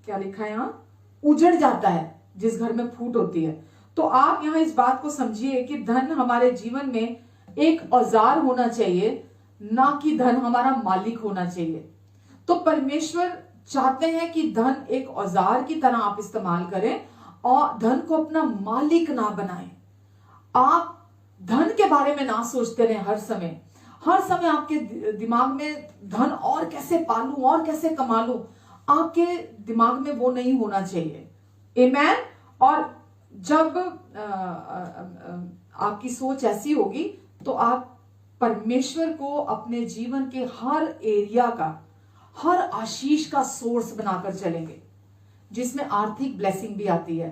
क्या लिखा है यहाँ, उजड़ जाता है जिस घर में फूट होती है। तो आप यहाँ इस बात को समझिए कि धन हमारे जीवन में एक औजार होना चाहिए, ना कि धन हमारा मालिक होना चाहिए। तो परमेश्वर चाहते हैं कि धन एक औजार की तरह आप इस्तेमाल करें और धन को अपना मालिक ना बनाएं। आप धन के बारे में ना सोचते रहे हर समय आपके दिमाग में धन और कैसे पालूं और कैसे कमा लूं, आपके दिमाग में वो नहीं होना चाहिए। आमेन। और जब आपकी सोच ऐसी होगी तो आप परमेश्वर को अपने जीवन के हर एरिया का, हर आशीष का सोर्स बनाकर चलेंगे, जिसमें आर्थिक ब्लेसिंग भी आती है,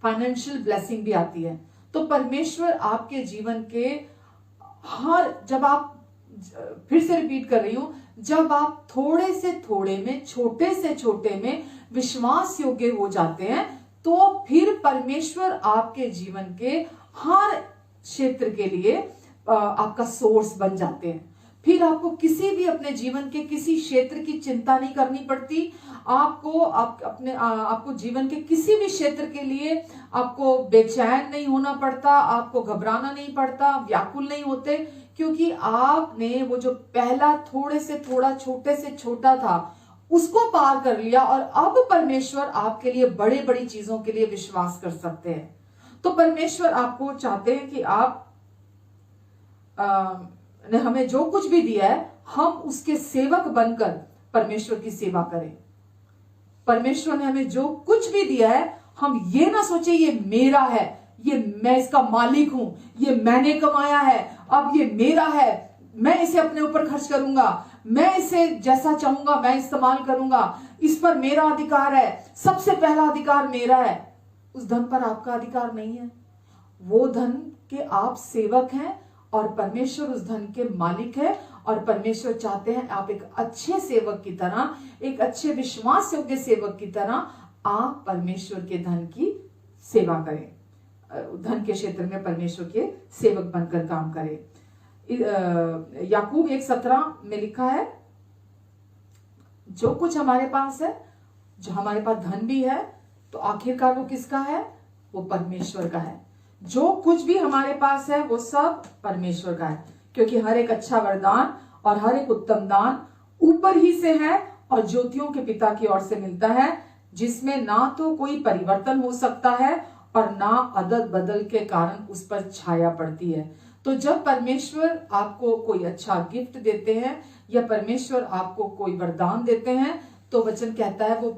फाइनेंशियल ब्लेसिंग भी आती है। तो परमेश्वर आपके जीवन के जब आप, फिर से रिपीट कर रही हूं, जब आप थोड़े से थोड़े में, छोटे से छोटे में विश्वास योग्य हो जाते हैं, तो फिर परमेश्वर आपके जीवन के हर क्षेत्र के लिए आपका सोर्स बन जाते हैं। फिर आपको किसी भी अपने जीवन के किसी क्षेत्र की चिंता नहीं करनी पड़ती। आपको जीवन के किसी भी क्षेत्र के लिए आपको बेचैन नहीं होना पड़ता, आपको घबराना नहीं पड़ता, व्याकुल नहीं होते, क्योंकि आपने वो जो पहला थोड़े से थोड़ा छोटे से छोटा था उसको पार कर लिया और अब परमेश्वर आपके लिए बड़े बड़ी चीजों के लिए विश्वास कर सकते हैं। तो परमेश्वर आपको चाहते हैं कि आप ने हमें जो कुछ भी दिया है हम उसके सेवक बनकर परमेश्वर की सेवा करें। परमेश्वर ने हमें जो कुछ भी दिया है हम ये ना सोचे ये मेरा है, ये मैं इसका मालिक हूं, ये मैंने कमाया है, अब ये मेरा है, मैं इसे अपने ऊपर खर्च करूंगा, मैं इसे जैसा चाहूंगा मैं इस्तेमाल करूंगा, इस पर मेरा अधिकार है, सबसे पहला अधिकार मेरा है। उस धन पर आपका अधिकार नहीं है। वो धन के आप सेवक हैं और परमेश्वर उस धन के मालिक है। और परमेश्वर चाहते हैं आप एक अच्छे सेवक की तरह, एक अच्छे विश्वास योग्य सेवक की तरह आप परमेश्वर के धन की सेवा करें, धन के क्षेत्र में परमेश्वर के सेवक बनकर काम करें। याकूब 1:17 में लिखा है, जो कुछ हमारे पास है, जो हमारे पास धन भी है, तो आखिरकार वो किसका है? वो परमेश्वर का है। जो कुछ भी हमारे पास है वो सब परमेश्वर का है, क्योंकि हर एक अच्छा वरदान और हर एक उत्तम दान ऊपर ही से है और ज्योतियों के पिता की ओर से मिलता है, जिसमें ना तो कोई परिवर्तन हो सकता है और ना अदल बदल के कारण उस पर छाया पड़ती है। तो जब परमेश्वर आपको कोई अच्छा गिफ्ट देते हैं या परमेश्वर आपको कोई वरदान देते हैं, तो वचन कहता है वो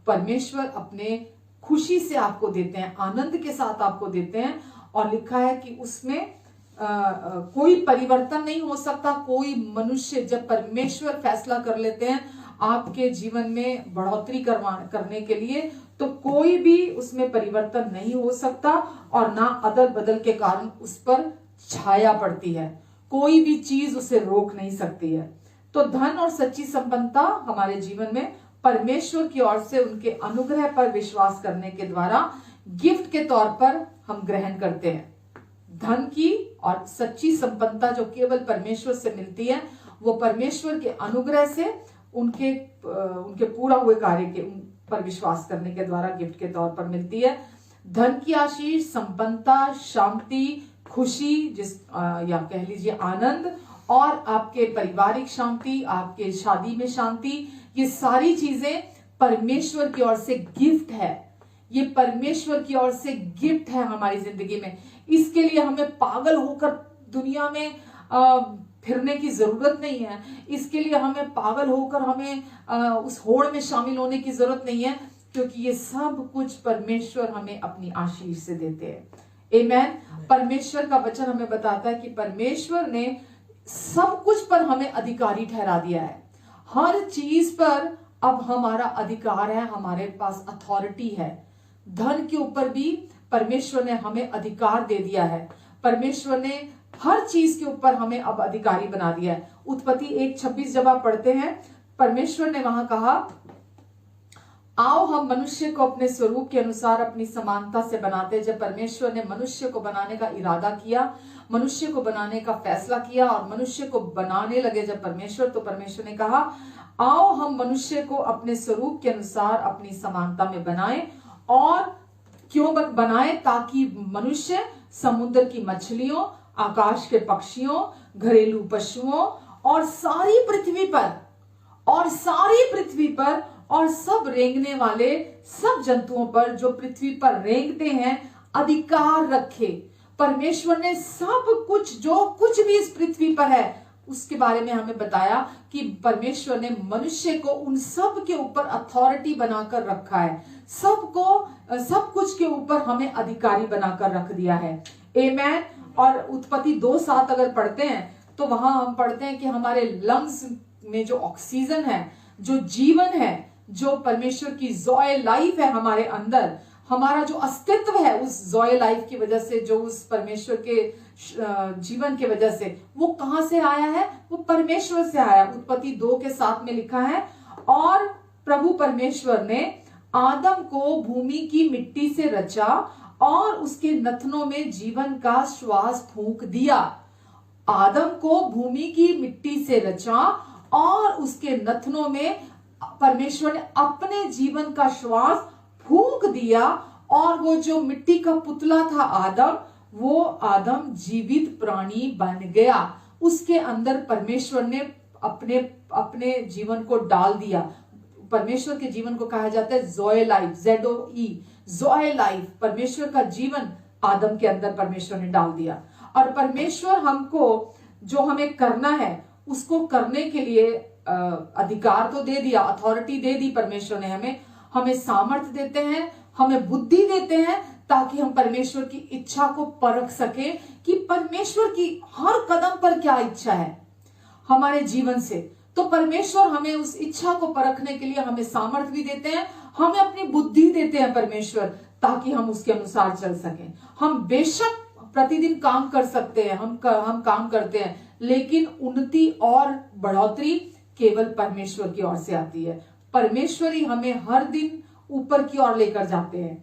परमेश्वर अपने खुशी से आपको देते हैं, आनंद के साथ आपको देते हैं। और लिखा है कि उसमें कोई परिवर्तन नहीं हो सकता। कोई मनुष्य, जब परमेश्वर फैसला कर लेते हैं आपके जीवन में बढ़ोतरी करने के लिए, तो कोई भी उसमें परिवर्तन नहीं हो सकता और ना अदल बदल के कारण उस पर छाया पड़ती है। कोई भी चीज उसे रोक नहीं सकती है। तो धन और सच्ची संपन्नता हमारे जीवन में परमेश्वर की ओर से उनके अनुग्रह पर विश्वास करने के द्वारा गिफ्ट के तौर पर हम ग्रहण करते हैं। धन की और सच्ची संपन्नता जो केवल परमेश्वर से मिलती है, वो परमेश्वर के अनुग्रह से उनके पूरा हुए कार्य के पर विश्वास करने के द्वारा गिफ्ट के तौर पर मिलती है। धन की आशीष, संपन्नता, शांति, खुशी, या कह लीजिए आनंद, और आपके पारिवारिक शांति, आपके शादी में शांति, ये सारी चीजें परमेश्वर की ओर से गिफ्ट है। ये परमेश्वर की ओर से गिफ्ट है हमारी जिंदगी में। इसके लिए हमें पागल होकर दुनिया में फिरने की जरूरत नहीं है। इसके लिए हमें पागल होकर हमें उस होड़ में शामिल होने की जरूरत नहीं है, क्योंकि ये सब कुछ परमेश्वर हमें अपनी आशीष से देते हैं। आमेन। परमेश्वर का वचन हमें बताता है कि परमेश्वर ने सब कुछ पर हमें अधिकारी ठहरा दिया है। हर चीज पर अब हमारा अधिकार है, हमारे पास अथॉरिटी है। धन के ऊपर भी परमेश्वर ने हमें अधिकार दे दिया है। परमेश्वर ने हर चीज के ऊपर हमें अब अधिकारी बना दिया है। उत्पत्ति 1:26 जब आप पढ़ते हैं, परमेश्वर ने वहां कहा, आओ हम मनुष्य को अपने स्वरूप के अनुसार अपनी समानता से बनाते। जब परमेश्वर ने मनुष्य को बनाने का इरादा किया, मनुष्य को बनाने का फैसला किया और मनुष्य को बनाने लगे जब परमेश्वर, तो परमेश्वर ने कहा, आओ हम मनुष्य को अपने स्वरूप के अनुसार अपनी समानता में बनाएं। और क्यों बनाएं? ताकि मनुष्य समुद्र की मछलियों, आकाश के पक्षियों, घरेलू पशुओं और सारी पृथ्वी पर और सब रेंगने वाले सब जंतुओं पर जो पृथ्वी पर रेंगते हैं अधिकार रखे। परमेश्वर ने सब कुछ, जो कुछ भी इस पृथ्वी पर है, उसके बारे में हमें बताया कि परमेश्वर ने मनुष्य को उन सब के ऊपर अथॉरिटी बनाकर रखा है। सब कुछ के ऊपर हमें अधिकारी बनाकर रख दिया है। आमेन। और उत्पत्ति 2:7 अगर पढ़ते हैं तो वहां हम पढ़ते हैं कि हमारे लंग्स में जो ऑक्सीजन है, जो जीवन है, जो परमेश्वर की ज़ोए लाइफ है हमारे अंदर, हमारा जो अस्तित्व है उस ज़ोए लाइफ की वजह से, जो उस परमेश्वर के जीवन की वजह से, वो कहां से आया है? वो परमेश्वर से आया। उत्पत्ति 2:7 में लिखा है, और प्रभु परमेश्वर ने आदम को भूमि की मिट्टी से रचा और उसके नथनों में जीवन का श्वास फूंक दिया आदम को भूमि की मिट्टी से रचा और उसके नथनों में परमेश्वर ने अपने जीवन का श्वास फूंक दिया, और वो जो मिट्टी का पुतला था आदम, वो आदम जीवित प्राणी बन गया। उसके अंदर परमेश्वर ने अपने अपने जीवन को डाल दिया। परमेश्वर के जीवन को कहा जाता है ज़ोए लाइफ, ZOE, ज़ोए लाइफ। परमेश्वर का जीवन आदम के अंदर परमेश्वर ने डाल दिया। और परमेश्वर हमको जो हमें करना है उसको करने के लिए अधिकार तो दे दिया, अथॉरिटी दे दी परमेश्वर ने हमें सामर्थ्य देते हैं, हमें बुद्धि देते हैं, ताकि हम परमेश्वर की इच्छा को परख सके कि परमेश्वर की हर कदम पर क्या इच्छा है हमारे जीवन से। तो परमेश्वर हमें उस इच्छा को परखने के लिए हमें सामर्थ्य भी देते हैं, हमें अपनी बुद्धि देते हैं परमेश्वर, ताकि हम उसके अनुसार चल सकें। हम बेशक प्रतिदिन काम कर सकते हैं, हम काम करते हैं, लेकिन उन्नति और बढ़ोतरी केवल परमेश्वर की ओर से आती है। परमेश्वर ही हमें हर दिन ऊपर की ओर लेकर जाते हैं।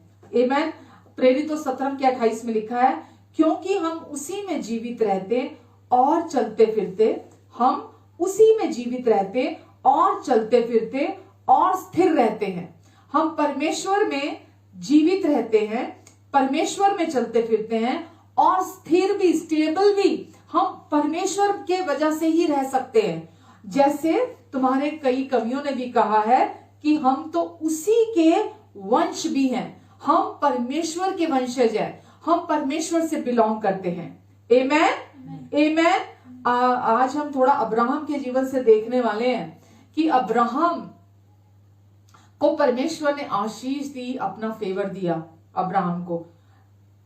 आमेन। प्रेरितों 17:28 में लिखा है, क्योंकि हम उसी में जीवित रहते और चलते फिरते, हम उसी में जीवित रहते और चलते फिरते और स्थिर रहते हैं। हम परमेश्वर में जीवित रहते हैं, परमेश्वर में चलते फिरते हैं और स्थिर भी, स्टेबल भी हम परमेश्वर के वजह से ही रह सकते हैं। जैसे तुम्हारे कई कवियों ने भी कहा है कि हम तो उसी के वंश भी हैं, हम परमेश्वर के वंशज हैं, हम परमेश्वर से बिलोंग करते हैं। आमेन, आमेन। आज हम थोड़ा अब्राहम के जीवन से देखने वाले हैं कि अब्राहम को परमेश्वर ने आशीष दी, अपना फेवर दिया अब्राहम को,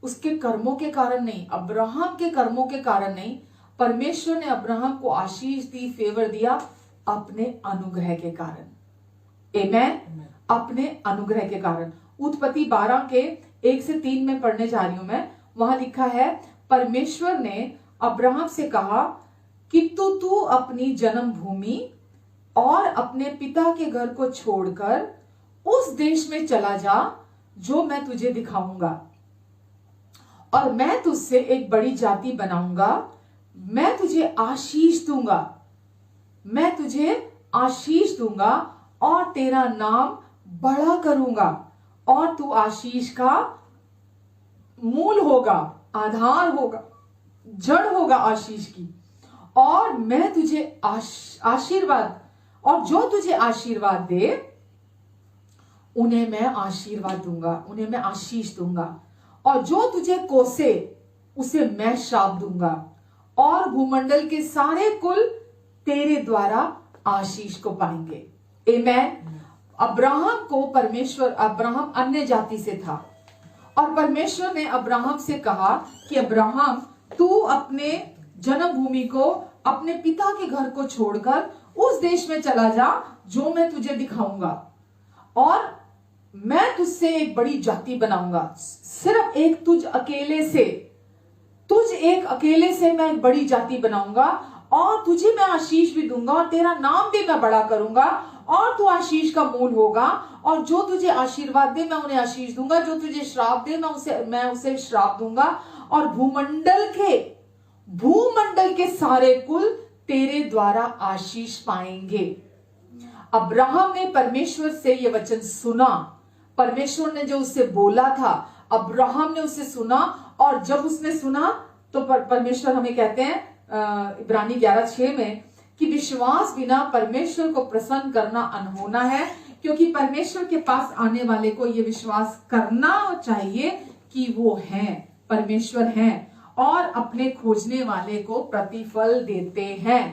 उसके कर्मों के कारण नहीं, अब्राहम के कर्मों के कारण नहीं, परमेश्वर ने अब्राहम को आशीष दी, फेवर दिया अपने अनुग्रह के कारण। आमेन, अपने अनुग्रह के कारण। उत्पत्ति 12 के 1 से 3 में पढ़ने जा रही हूं मैं। वहां लिखा है, परमेश्वर ने अब्राहम से कहा कि तू अपनी जन्म भूमि और अपने पिता के घर को छोड़कर उस देश में चला जा जो मैं तुझे दिखाऊंगा, और मैं तुझसे एक बड़ी जाति बनाऊंगा, मैं तुझे आशीष दूंगा, मैं तुझे आशीष दूंगा और तेरा नाम बड़ा करूंगा, और तू आशीष का मूल होगा, आधार होगा, जड़ होगा आशीष की, और मैं तुझे आशीर्वाद, और जो तुझे आशीर्वाद दे उन्हें मैं आशीर्वाद दूंगा, उन्हें मैं आशीष दूंगा, और जो तुझे कोसे उसे मैं श्राप दूंगा, और भूमंडल के सारे कुल तेरे द्वारा आशीष को पाएंगे। आमेन। अब्राहम को परमेश्वर, अब्राहम अन्य जाति से था, और परमेश्वर ने अब्राहम से कहा कि अब्राहम तू अपने जन्मभूमि को, अपने पिता के घर को छोड़कर उस देश में चला जा जो मैं तुझे दिखाऊंगा, और मैं तुझसे एक बड़ी जाति बनाऊंगा। सिर्फ एक तुझ अकेले से मैं एक बड़ी जाति बनाऊंगा, और तुझे मैं आशीष भी दूंगा, और तेरा नाम भी मैं बड़ा करूंगा, और तू आशीष का मूल होगा, और जो तुझे आशीर्वाद दे मैं उन्हें आशीष दूंगा, जो तुझे श्राप दे मैं उसे श्राप दूंगा, और भूमंडल के सारे कुल तेरे द्वारा आशीष पाएंगे। अब्राहम ने परमेश्वर से ये वचन सुना, परमेश्वर ने जो उससे बोला था, अब्राहम ने उसे सुना, और जब उसने सुना तो परमेश्वर हमें कहते हैं इब्रानी 11:6 में कि विश्वास बिना परमेश्वर को प्रसन्न करना अनहोना है, क्योंकि परमेश्वर के पास आने वाले को यह विश्वास करना चाहिए कि वो हैं, परमेश्वर हैं, और अपने खोजने वाले को प्रतिफल देते हैं।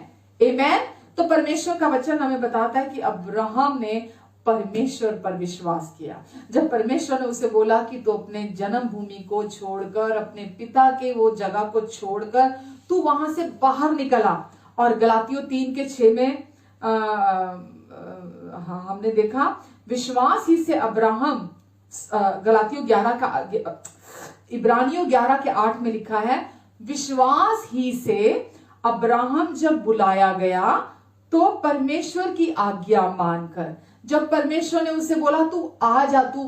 आमेन। तो परमेश्वर का वचन हमें बताता है कि अब्राहम ने परमेश्वर पर विश्वास किया। जब परमेश्वर ने उसे बोला कि तू अपने जन्मभूमि को छोड़कर, अपने पिता के वो जगह को छोड़कर तू वहां से बाहर निकला, और गलातियों 3:6 में हमने देखा, विश्वास ही से अब्राहम, इब्रानियों 11:8 में लिखा है, विश्वास ही से अब्राहम जब बुलाया गया तो परमेश्वर की आज्ञा मानकर, जब परमेश्वर ने उसे बोला तू आ जा, तू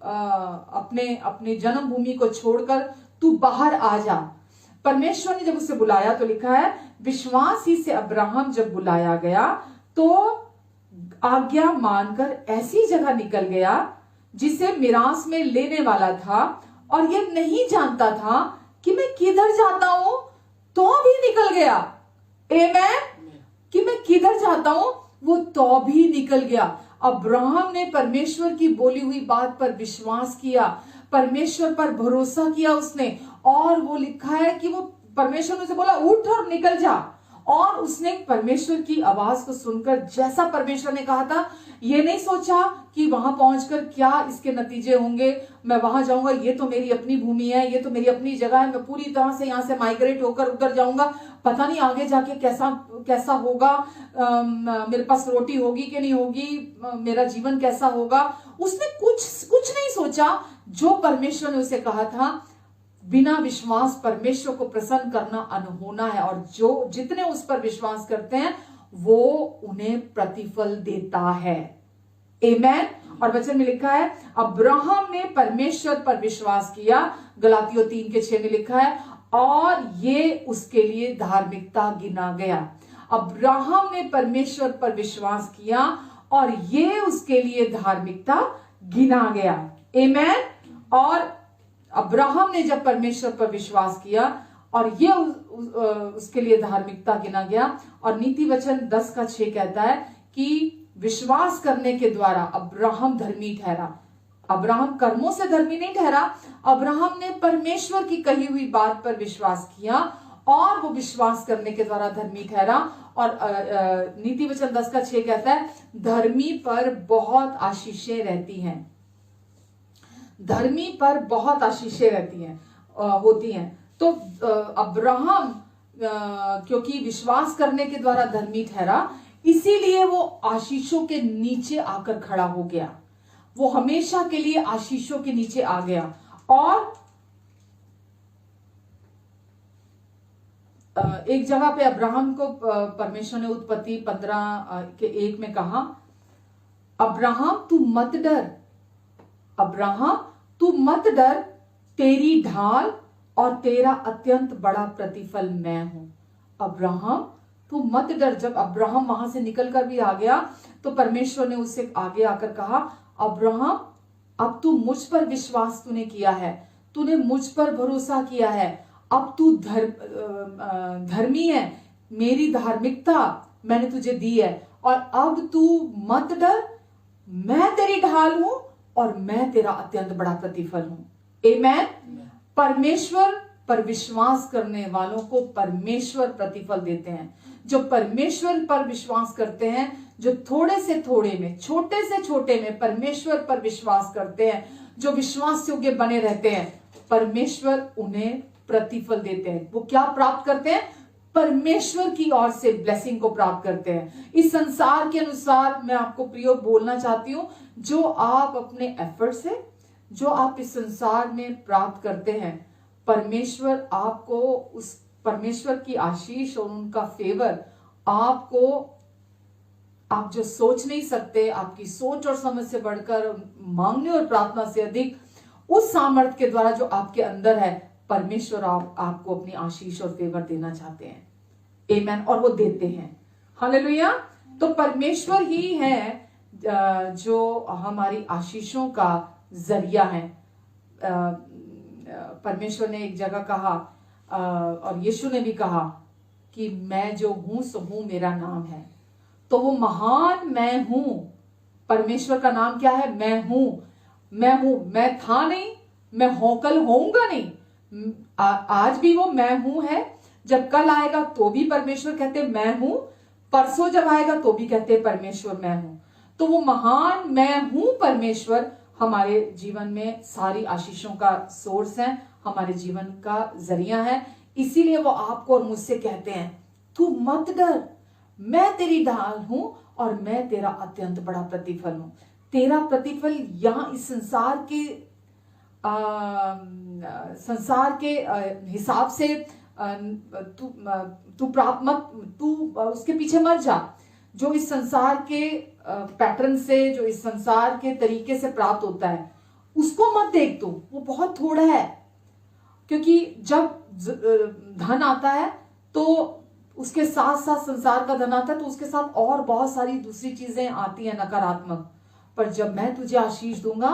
अपने जन्मभूमि को छोड़कर तू बाहर आ जा, परमेश्वर ने जब उसे बुलाया तो लिखा है विश्वास ही से अब्राहम जब बुलाया गया तो आज्ञा मानकर ऐसी जगह निकल गया जिसे मिरास में लेने वाला था, और ये नहीं जानता था कि मैं किधर जाता हूं, तो भी निकल गया। आमेन। कि मैं किधर जाता हूं, वो तो भी निकल गया। अब्राहम ने परमेश्वर की बोली हुई बात पर विश्वास किया, परमेश्वर पर भरोसा किया उसने, और वो लिखा है कि वो परमेश्वर ने उसे बोला उठ और निकल जा, और उसने परमेश्वर की आवाज को सुनकर जैसा परमेश्वर ने कहा था, ये नहीं सोचा कि वहां पहुंचकर क्या इसके नतीजे होंगे, मैं वहां जाऊंगा, ये तो मेरी अपनी भूमि है, ये तो मेरी अपनी जगह है, मैं पूरी तरह से यहां से माइग्रेट होकर उधर जाऊंगा, पता नहीं आगे जाके कैसा कैसा होगा, मेरे पास रोटी होगी कि नहीं होगी, मेरा जीवन कैसा होगा। उसने कुछ नहीं सोचा। जो परमेश्वर ने उसे कहा था, बिना विश्वास परमेश्वर को प्रसन्न करना अनहोना है, और जो जितने उस पर विश्वास करते हैं वो उन्हें प्रतिफल देता है। आमेन। और वचन में लिखा है अब्राहम ने परमेश्वर पर विश्वास किया, गलातियों 3:6 में लिखा है, और ये उसके लिए धार्मिकता गिना गया। अब्राहम ने परमेश्वर पर विश्वास किया और ये उसके लिए धार्मिकता गिना गया। आमेन। और अब्राहम ने जब परमेश्वर पर विश्वास किया और ये उसके लिए धार्मिकता गिना गया। और नीति वचन 10:6 कहता है कि विश्वास करने के द्वारा अब्राहम धर्मी ठहरा। अब्राहम कर्मों से धर्मी नहीं ठहरा, अब्राहम ने परमेश्वर की कही हुई बात पर विश्वास किया और वो विश्वास करने के द्वारा धर्मी ठहरा। और नीति वचन 10:6 कहता है धर्मी पर बहुत आशीषें रहती हैं, धर्मी पर बहुत आशीषें रहती हैं होती हैं। तो अब्राहम क्योंकि विश्वास करने के द्वारा धर्मी ठहरा, इसीलिए वो आशीषों के नीचे आकर खड़ा हो गया, वो हमेशा के लिए आशीषों के नीचे आ गया। और एक जगह पे अब्राहम को परमेश्वर ने उत्पत्ति 15:1 में कहा, अब्राहम तू मत डर, अब्राहम तू मत डर, तेरी ढाल और तेरा अत्यंत बड़ा प्रतिफल मैं हूं। अब्राहम तू मत डर। जब अब्राहम वहां से निकलकर भी आ गया तो परमेश्वर ने उससे आगे आकर कहा, अब्राहम अब तू मुझ पर विश्वास तूने किया है, तूने मुझ पर भरोसा किया है, अब तू धर्मी है, मेरी धार्मिकता मैंने तुझे दी है, और अब तू मत डर, मैं तेरी ढाल हूं और मैं तेरा अत्यंत बड़ा प्रतिफल हूं। आमेन। परमेश्वर पर विश्वास करने वालों को परमेश्वर प्रतिफल देते हैं। जो परमेश्वर पर विश्वास करते हैं, जो थोड़े से थोड़े में, छोटे से छोटे में परमेश्वर पर विश्वास करते हैं, जो विश्वास योग्य बने रहते हैं, परमेश्वर उन्हें प्रतिफल देते हैं। वो क्या प्राप्त करते हैं? परमेश्वर की ओर से ब्लेसिंग को प्राप्त करते हैं। इस संसार के अनुसार मैं आपको प्रिय बोलना चाहती हूं, जो आप अपने एफर्ट से, जो आप इस संसार में प्राप्त करते हैं, परमेश्वर आपको उस परमेश्वर की आशीष और उनका फेवर आपको, आप जो सोच नहीं सकते, आपकी सोच और समझ से बढ़कर, मांगने और प्रार्थना से अधिक, उस सामर्थ्य के द्वारा जो आपके अंदर है, परमेश्वर आपको अपनी आशीष और फेवर देना चाहते हैं। आमेन। और वो देते हैं। हालेलुया। तो परमेश्वर ही है जो हमारी आशीषों का जरिया है। परमेश्वर ने एक जगह कहा और यीशु ने भी कहा कि मैं जो हूं सो हूं, मेरा नाम है। तो वो महान मैं हूं, परमेश्वर का नाम क्या है? मैं हूं। मैं हूं, मैं था नहीं, मैं कल होऊंगा नहीं। आज भी वो मैं हूं है, जब कल आएगा तो भी परमेश्वर कहते मैं हूं, परसों जब आएगा तो भी कहते परमेश्वर मैं हूं। तो वो महान मैं हूं परमेश्वर हमारे जीवन में सारी आशीषों का सोर्स है, हमारे जीवन का जरिया है। इसीलिए वो आपको और मुझसे कहते हैं तू मत डर, मैं तेरी ढाल हूं और मैं तेरा अत्यंत बड़ा प्रतिफल हूं। तेरा प्रतिफल यहां इस संसार के हिसाब से तू प्राप्त मत, तू उसके पीछे मत जा। जो इस संसार के पैटर्न से, जो इस संसार के तरीके से प्राप्त होता है, उसको मत देख तू, वो बहुत थोड़ा है। क्योंकि जब धन आता है तो उसके साथ साथ संसार का धन आता है, तो उसके साथ और बहुत सारी दूसरी चीजें आती हैं नकारात्मक। पर जब मैं तुझे आशीष दूंगा,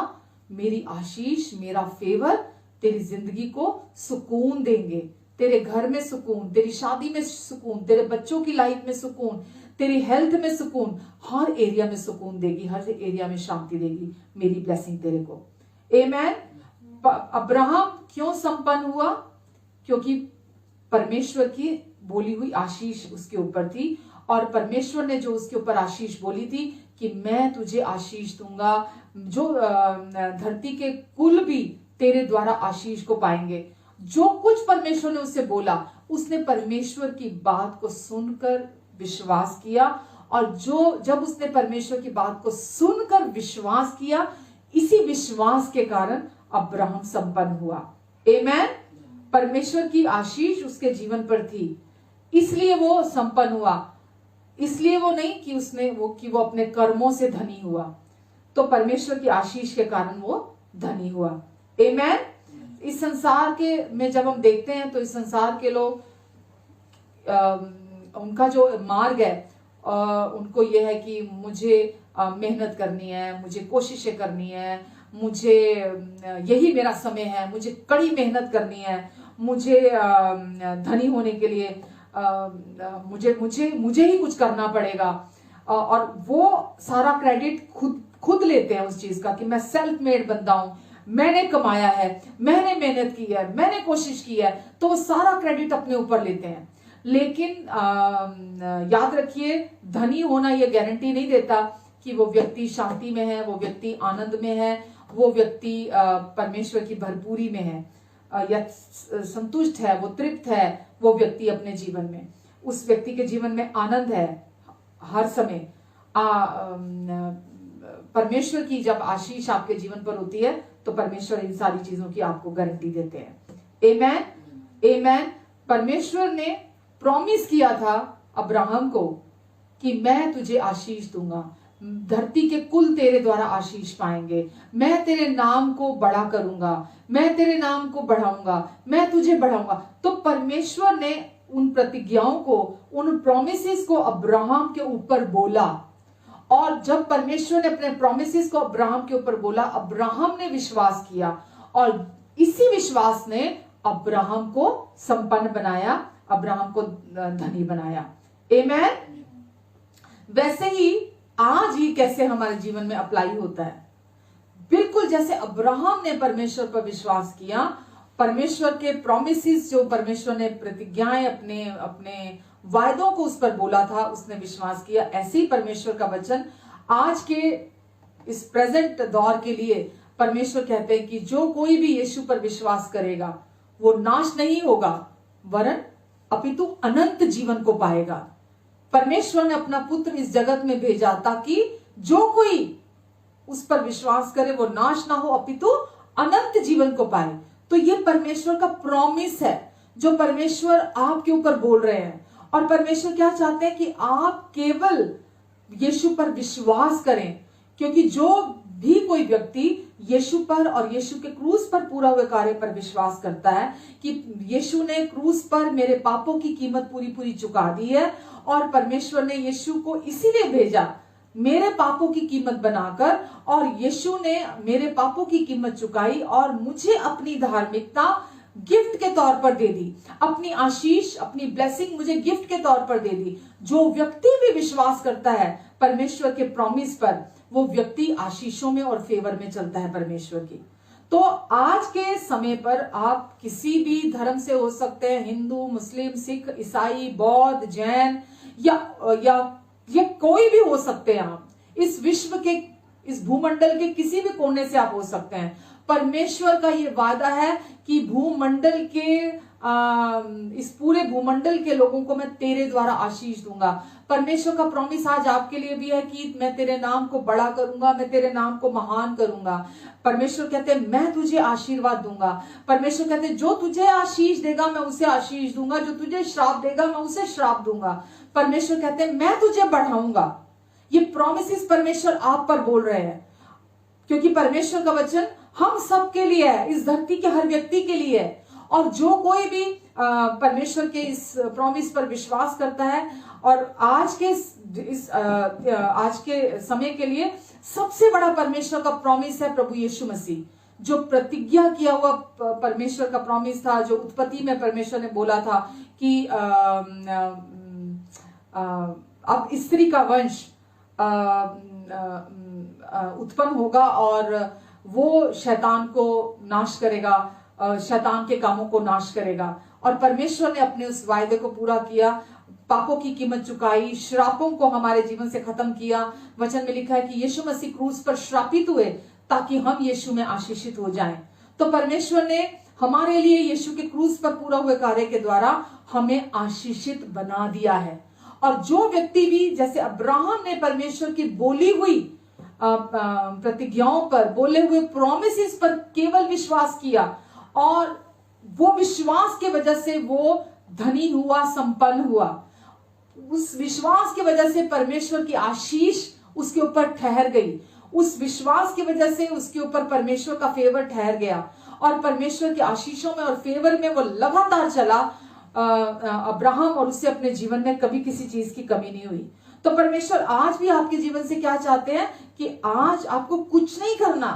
मेरी आशीष, मेरा फेवर तेरी जिंदगी को सुकून देंगे। तेरे घर में सुकून, तेरी शादी में सुकून, तेरे बच्चों की लाइफ में सुकून, तेरी हेल्थ में सुकून, हर एरिया में सुकून देगी, हर एरिया में शांति देगी मेरी ब्लेसिंग तेरे को। आमेन। अब्राहम क्यों संपन्न हुआ? क्योंकि परमेश्वर की बोली हुई आशीष उसके ऊपर थी, और परमेश्वर ने जो उसके ऊपर आशीष बोली थी कि मैं तुझे आशीष दूंगा, जो धरती के कुल भी तेरे द्वारा आशीष को पाएंगे। जो कुछ परमेश्वर ने उससे बोला, उसने परमेश्वर की बात को सुनकर विश्वास किया, और जब उसने परमेश्वर की बात को सुनकर विश्वास किया, इसी विश्वास के कारण अब्राहम संपन्न हुआ। आमेन। परमेश्वर की आशीष उसके जीवन पर थी, इसलिए वो संपन्न हुआ। इसलिए वो नहीं कि वो अपने कर्मों से धनी हुआ, तो परमेश्वर की आशीष के कारण वो धनी हुआ। आमेन। इस संसार के में जब हम देखते हैं तो इस संसार के लोग उनका जो मार्ग है, उनको यह है कि मुझे मेहनत करनी है, मुझे कोशिशें करनी है, मुझे यही मेरा समय है, मुझे कड़ी मेहनत करनी है, मुझे धनी होने के लिए मुझे ही कुछ करना पड़ेगा। और वो सारा क्रेडिट खुद लेते हैं उस चीज का कि मैं सेल्फ मेड बंदा हूं, मैंने कमाया है, मैंने मेहनत की है, मैंने कोशिश की है, तो वो सारा क्रेडिट अपने ऊपर लेते हैं। लेकिन याद रखिए, धनी होना यह गारंटी नहीं देता कि वो व्यक्ति शांति में है, वो व्यक्ति आनंद में है, वो व्यक्ति परमेश्वर की भरपूरी में है, या संतुष्ट है, वो तृप्त है वो व्यक्ति अपने जीवन में। उस व्यक्ति के जीवन में आनंद है हर समय। परमेश्वर की जब आशीष आपके जीवन पर होती है तो परमेश्वर इन सारी चीजों की आपको गारंटी देते हैं। आमेन। आमेन। परमेश्वर ने प्रॉमिस किया था अब्राहम को कि मैं तुझे आशीष दूंगा, धरती के कुल तेरे द्वारा आशीष पाएंगे, मैं तेरे नाम को बड़ा करूंगा, मैं तेरे नाम को बढ़ाऊंगा, मैं तुझे बढ़ाऊंगा। तो परमेश्वर ने उन प्रतिज्ञाओं को, उन प्रोमिसेस को अब्राहम के ऊपर बोला, और जब परमेश्वर ने अपने प्रोमिसेस को अब्राहम के ऊपर बोला, अब्राहम ने विश्वास किया, और इसी विश्वास ने अब्राहम को संपन्न बनाया, अब्राहम को धनी बनाया। आमेन। वैसे ही आज ही कैसे हमारे जीवन में अप्लाई होता है, बिल्कुल जैसे अब्राहम ने परमेश्वर पर विश्वास किया, परमेश्वर के प्रोमिसेस, जो परमेश्वर ने प्रतिज्ञाएं अपने वायदों को उस पर बोला था, उसने विश्वास किया। ऐसे ही परमेश्वर का वचन आज के इस प्रेजेंट दौर के लिए परमेश्वर कहते हैं कि जो कोई भी यीशु पर विश्वास करेगा वो नाश नहीं होगा, वरन अपितु अनंत जीवन को पाएगा। परमेश्वर ने अपना पुत्र इस जगत में भेजा ताकि जो कोई उस पर विश्वास करे वो नाश ना हो, अपितु अनंत जीवन को पाए। तो ये परमेश्वर का प्रॉमिस है जो परमेश्वर आपके ऊपर बोल रहे हैं। और परमेश्वर क्या चाहते हैं कि आप केवल यीशु पर विश्वास करें, क्योंकि जो भी कोई व्यक्ति यीशु पर और यीशु के क्रूस पर पूरा हुए कार्य पर विश्वास करता है कि यीशु ने क्रूस पर मेरे पापों की कीमत पूरी चुका दी है, और परमेश्वर ने यीशु को इसीलिए भेजा मेरे पापों की कीमत बनाकर, और यीशु ने मेरे पापों की कीमत चुकाई और मुझे अपनी धार्मिकता गिफ्ट के तौर पर दे दी, अपनी आशीष, अपनी ब्लेसिंग मुझे गिफ्ट के तौर पर दे दी। जो व्यक्ति भी विश्वास करता है परमेश्वर के प्रॉमिस पर, वो व्यक्ति आशीषों में और फेवर में चलता है परमेश्वर की। तो आज के समय पर आप किसी भी धर्म से हो सकते हैं, हिंदू, मुस्लिम, सिख, ईसाई, बौद्ध, जैन, या कोई भी हो सकते हैं। आप इस विश्व के, इस भूमंडल के किसी भी कोने से आप हो सकते हैं। परमेश्वर का ये वादा है कि भूमंडल के इस पूरे भूमंडल के लोगों को मैं तेरे द्वारा आशीष दूंगा। परमेश्वर का प्रॉमिस आज आपके लिए भी है कि मैं तेरे नाम को बड़ा करूंगा, मैं तेरे नाम को महान करूंगा। परमेश्वर कहते हैं मैं तुझे आशीर्वाद दूंगा। परमेश्वर कहते हैं जो तुझे आशीष देगा मैं उसे आशीष दूंगा, जो तुझे श्राप देगा मैं उसे श्राप दूंगा। परमेश्वर कहते हैं मैं तुझे बढ़ाऊंगा। ये प्रॉमिसेस परमेश्वर आप पर बोल रहे हैं, क्योंकि परमेश्वर का वचन हम सब के लिए है, इस धरती के हर व्यक्ति के लिए है। और जो कोई भी परमेश्वर के इस प्रॉमिस पर विश्वास करता है, और आज के समय के लिए सबसे बड़ा परमेश्वर का प्रॉमिस है प्रभु यीशु मसीह, जो प्रतिज्ञा किया हुआ परमेश्वर का प्रॉमिस था, जो उत्पत्ति में परमेश्वर ने बोला था कि अब स्त्री का वंश उत्पन्न होगा और वो शैतान को नाश करेगा, शैतान के कामों को नाश करेगा। और परमेश्वर ने अपने उस वायदे को पूरा किया, पापों की कीमत चुकाई, श्रापों को हमारे जीवन से खत्म किया। वचन में लिखा है कि यीशु मसीह क्रूस पर श्रापित हुए ताकि हम यीशु में आशीषित हो जाएं। तो परमेश्वर ने हमारे लिए यीशु के क्रूस पर पूरा हुए कार्य के द्वारा हमें आशीषित बना दिया है। और जो व्यक्ति भी, जैसे अब्राहम ने परमेश्वर की बोली हुई प्रतिज्ञाओं पर, बोले हुए प्रोमिसेस पर केवल विश्वास किया, और वो विश्वास के वजह से वो धनी हुआ, संपन्न हुआ। उस विश्वास की वजह से परमेश्वर की आशीष उसके ऊपर ठहर गई, उस विश्वास की वजह से उसके ऊपर परमेश्वर का फेवर ठहर गया, और परमेश्वर की आशीषों में और फेवर में वो लगातार चला अब्राहम, और उससे अपने जीवन में कभी किसी चीज की कमी नहीं हुई। तो परमेश्वर आज भी आपके जीवन से क्या चाहते हैं कि आज आपको कुछ नहीं करना,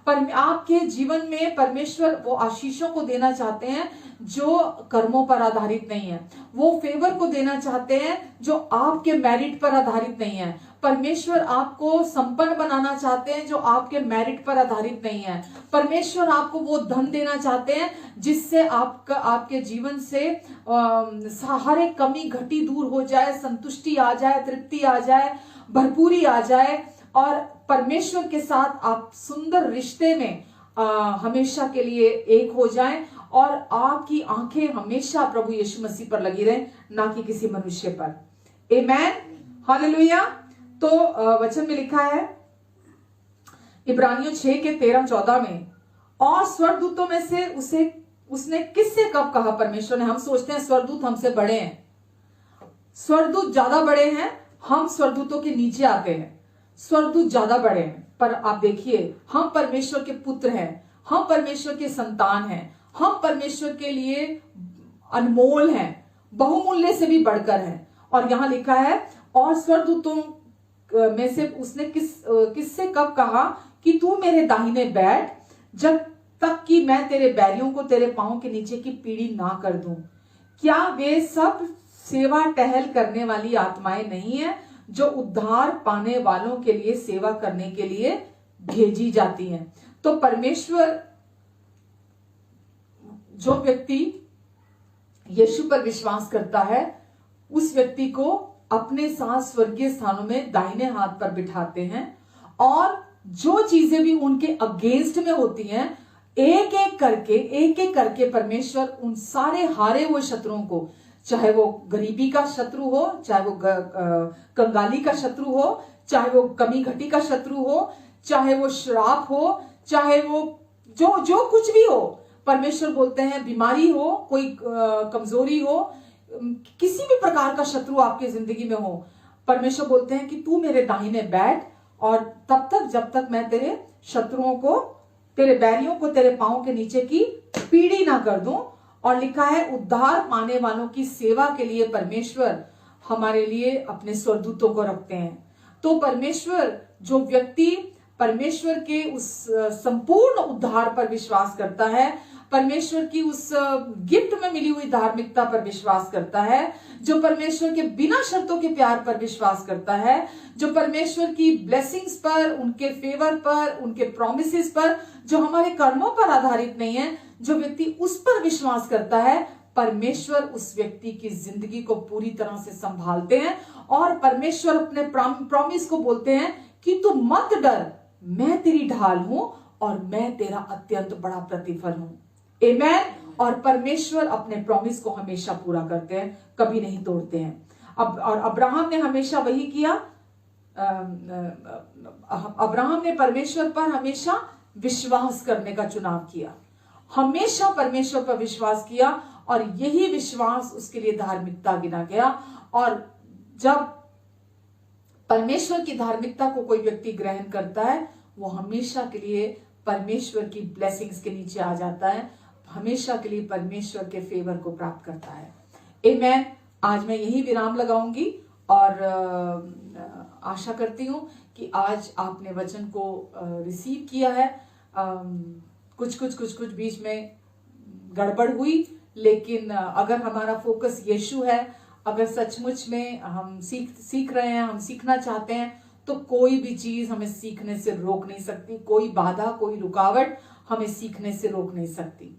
पर आपके जीवन में परमेश्वर वो आशीषों को देना चाहते हैं जो कर्मों पर आधारित नहीं है, वो फेवर को देना चाहते हैं जो आपके मेरिट पर आधारित नहीं है। परमेश्वर आपको संपन्न बनाना चाहते हैं जो आपके मेरिट पर आधारित नहीं है। परमेश्वर आपको वो धन देना चाहते हैं जिससे आपके जीवन से हर एक कमी घटी दूर हो जाए, संतुष्टि आ जाए, तृप्ति आ जाए, भरपूरी आ जाए, और परमेश्वर के साथ आप सुंदर रिश्ते में हमेशा के लिए एक हो जाएं, और आपकी आंखें हमेशा प्रभु यीशु मसीह पर लगी रहें, ना कि किसी मनुष्य पर। आमेन, हालेलुया। तो वचन में लिखा है इब्रानियों 6 के 13-14 में, और स्वर्गदूतों में से उसने किससे कब कहा परमेश्वर ने। हम सोचते हैं स्वर्गदूत हमसे बड़े हैं, स्वर्गदूत ज्यादा बड़े हैं, हम स्वर्गदूतों के नीचे आते हैं, स्वर्गदूत ज्यादा बड़े हैं। पर आप देखिए, हम परमेश्वर के पुत्र हैं, हम परमेश्वर के संतान हैं, हम परमेश्वर के लिए अनमोल हैं, बहुमूल्य से भी बढ़कर हैं। और यहां लिखा है, और स्वर्गदूतों में से उसने किससे कब कहा कि तू मेरे दाहिने बैठ, जब तक कि मैं तेरे बैरियों को तेरे पांव के नीचे की पीढ़ी ना कर दूं। क्या वे सब सेवा टहल करने वाली आत्माएं नहीं है जो उद्धार पाने वालों के लिए सेवा करने के लिए भेजी जाती हैं। तो परमेश्वर, जो व्यक्ति यीशु पर विश्वास करता है, उस व्यक्ति को अपने साथ स्वर्गीय स्थानों में दाहिने हाथ पर बिठाते हैं, और जो चीजें भी उनके अगेंस्ट में होती हैं, एक एक करके परमेश्वर उन सारे हारे हुए शत्रुओं को, चाहे वो गरीबी का शत्रु हो, चाहे वो कंगाली का शत्रु हो, चाहे वो कमी घटी का शत्रु हो, चाहे वो श्राप हो, चाहे वो जो कुछ भी हो, परमेश्वर बोलते हैं, बीमारी हो, कोई कमजोरी हो, किसी भी प्रकार का शत्रु आपकी जिंदगी में हो, परमेश्वर बोलते हैं कि तू मेरे दाहिने बैठ, और तब तक जब तक मैं तेरे शत्रुओं को, तेरे बैरियों को तेरे पांव के नीचे की पीढ़ी ना कर दूं। और लिखा है, उद्धार पाने वालों की सेवा के लिए परमेश्वर हमारे लिए अपने स्वर्गदूतों को रखते हैं। तो परमेश्वर, जो व्यक्ति परमेश्वर के उस संपूर्ण उद्धार पर विश्वास करता है, परमेश्वर की उस गिफ्ट में मिली हुई धार्मिकता पर विश्वास करता है, जो परमेश्वर के बिना शर्तों के प्यार पर विश्वास करता है, जो परमेश्वर की ब्लेसिंग्स पर, उनके फेवर पर, उनके प्रोमिसेस पर, जो हमारे कर्मों पर आधारित नहीं है, जो व्यक्ति उस पर विश्वास करता है, परमेश्वर उस व्यक्ति की जिंदगी को पूरी तरह से संभालते हैं। और परमेश्वर अपने प्रॉमिस को बोलते हैं कि तू मत डर, मैं तेरी ढाल हूं और मैं तेरा अत्यंत बड़ा प्रतिफल हूं। आमेन। और परमेश्वर अपने प्रॉमिस को हमेशा पूरा करते हैं, कभी नहीं तोड़ते हैं। और अब्राहम ने हमेशा वही किया। अब्राहम ने परमेश्वर पर हमेशा विश्वास करने का चुनाव किया, हमेशा परमेश्वर पर विश्वास किया, और यही विश्वास उसके लिए धार्मिकता गिना गया। और जब परमेश्वर की धार्मिकता को कोई व्यक्ति ग्रहण करता है, वो हमेशा के लिए परमेश्वर की ब्लेसिंग्स के नीचे आ जाता है, हमेशा के लिए परमेश्वर के फेवर को प्राप्त करता है। आमेन। आज मैं यही विराम लगाऊंगी और आशा करती हूँ कि आज आपने वचन को रिसीव किया है। कुछ बीच में गड़बड़ हुई, लेकिन अगर हमारा फोकस यीशु है, अगर सचमुच में हम सीख रहे हैं, हम सीखना चाहते हैं, तो कोई भी चीज हमें सीखने से रोक नहीं सकती, कोई बाधा, कोई रुकावट हमें सीखने से रोक नहीं सकती।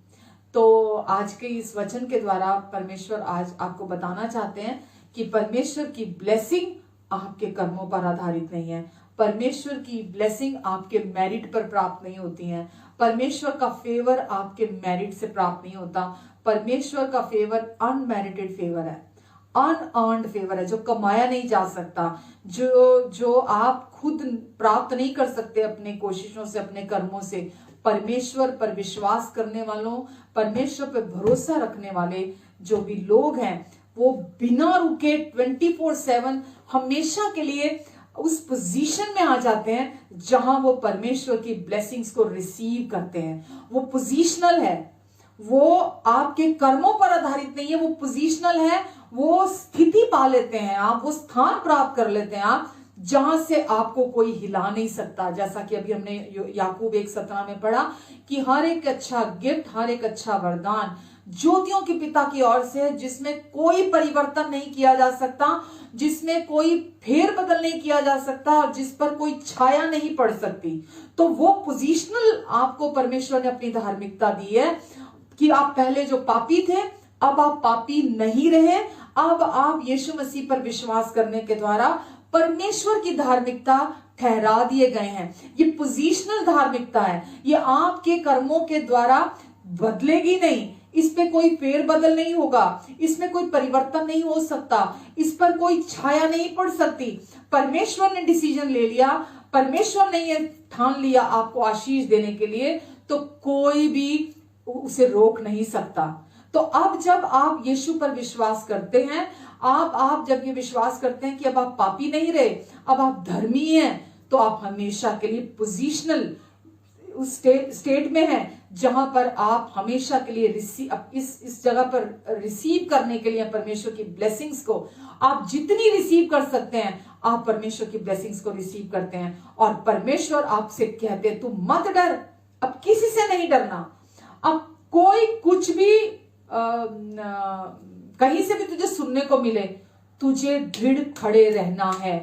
तो आज के इस वचन के द्वारा परमेश्वर आज आपको बताना चाहते हैं कि परमेश्वर की ब्लेसिंग आपके कर्मों पर आधारित नहीं है। परमेश्वर की ब्लेसिंग आपके मेरिट पर प्राप्त नहीं होती है। परमेश्वर का फेवर आपके मेरिट से प्राप्त नहीं होता। परमेश्वर का फेवर अनमेरिटेड फेवर है, अनअर्न्ड फेवर है, जो कमाया नहीं जा सकता, जो आप खुद प्राप्त नहीं कर सकते अपने कोशिशों से, अपने कर्मों से। परमेश्वर पर विश्वास करने वालों, परमेश्वर पर भरोसा रखने वाले जो भी लोग हैं, वो बिना रुके 24/7 हमेशा के लिए उस पोजीशन में आ जाते हैं जहां वो परमेश्वर की ब्लेसिंग्स को रिसीव करते हैं। वो पोजीशनल है, वो आपके कर्मों पर आधारित नहीं है, वो पोजीशनल है। वो स्थिति पा लेते हैं आप, वो स्थान प्राप्त कर लेते हैं आप जहां से आपको कोई हिला नहीं सकता। जैसा कि अभी हमने याकूब 1:17 में पढ़ा कि हर एक अच्छा गिफ्ट, हर एक अच्छा वरदान ज्योतियों के पिता की ओर से है, जिसमें कोई परिवर्तन नहीं किया जा सकता, जिसमें कोई फेर बदल नहीं किया जा सकता और जिस पर कोई छाया नहीं पड़ सकती। तो वो पोजीशनल आपको परमेश्वर ने अपनी धार्मिकता दी है कि आप पहले जो पापी थे, अब आप पापी नहीं रहे। अब आप यीशु मसीह पर विश्वास करने के द्वारा परमेश्वर की धार्मिकता ठहरा दिए गए हैं। ये पोजीशनल धार्मिकता है, ये आपके कर्मों के द्वारा बदलेगी नहीं, इस पे कोई फेर बदल नहीं होगा, इसमें कोई परिवर्तन नहीं हो सकता, इस पर कोई छाया नहीं पड़ सकती। परमेश्वर ने डिसीजन ले लिया, परमेश्वर ने ये ठान लिया आपको आशीष देने के लिए, तो कोई भी उसे रोक नहीं सकता। तो अब जब आप यीशु पर विश्वास करते हैं, आप जब ये विश्वास करते हैं कि अब आप पापी नहीं रहे, अब आप धर्मी हैं, तो आप हमेशा के लिए पोजीशनल उस स्टेट में हैं जहां पर आप हमेशा के लिए इस जगह पर रिसीव करने के लिए परमेश्वर की ब्लेसिंग्स को आप जितनी रिसीव कर सकते हैं, आप परमेश्वर की ब्लेसिंग्स को रिसीव करते हैं। और परमेश्वर आपसे कहते हैं, तू मत डर, अब किसी से नहीं डरना। अब कोई कुछ भी कहीं से भी तुझे सुनने को मिले, तुझे दृढ़ खड़े रहना है।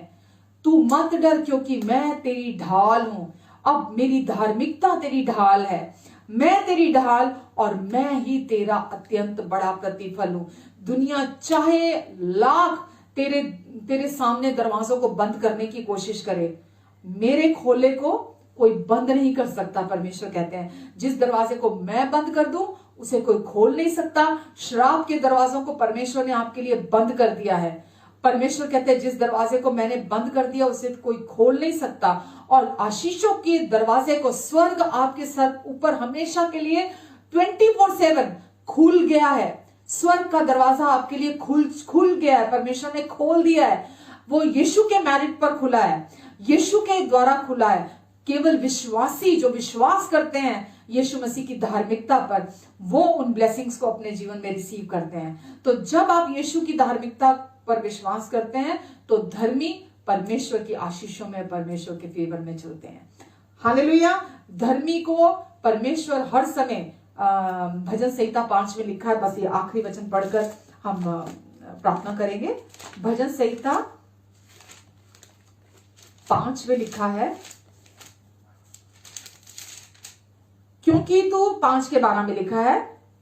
तू मत डर, क्योंकि मैं तेरी ढाल हूं। अब मेरी धार्मिकता तेरी ढाल है, मैं तेरी ढाल, और मैं ही तेरा अत्यंत बड़ा प्रतिफल हूं। दुनिया चाहे लाख तेरे सामने दरवाजों को बंद करने की कोशिश करे, मेरे खोले को कोई बंद नहीं कर सकता। परमेश्वर कहते हैं, जिस दरवाजे को मैं बंद कर दूं उसे कोई खोल नहीं सकता। श्राप के दरवाजों को परमेश्वर ने आपके लिए बंद कर दिया है। परमेश्वर कहते हैं, जिस दरवाजे को मैंने बंद कर दिया उसे कोई खोल नहीं सकता। और आशीषों के दरवाजे को स्वर्ग आपके सर ऊपर हमेशा के लिए 24/7 खुल गया है। स्वर्ग का दरवाजा आपके लिए खुल गया है, परमेश्वर ने खोल दिया है। वो यीशु के मेरिट पर खुला है, यीशु के द्वारा खुला है। केवल विश्वासी जो विश्वास करते हैं यीशु मसीह की धार्मिकता पर, वो उन ब्लेसिंग्स को अपने जीवन में रिसीव करते हैं। तो जब आप यीशु की धार्मिकता पर विश्वास करते हैं, तो धर्मी परमेश्वर की आशीषों में, परमेश्वर के फेवर में चलते हैं। हालेलुया। धर्मी को परमेश्वर हर समय, भजन संहिता 5 में लिखा है, बस ये आखिरी वचन पढ़कर हम प्रार्थना करेंगे। भजन संहिता 5 में लिखा है, क्योंकि तू 5:12 में लिखा है,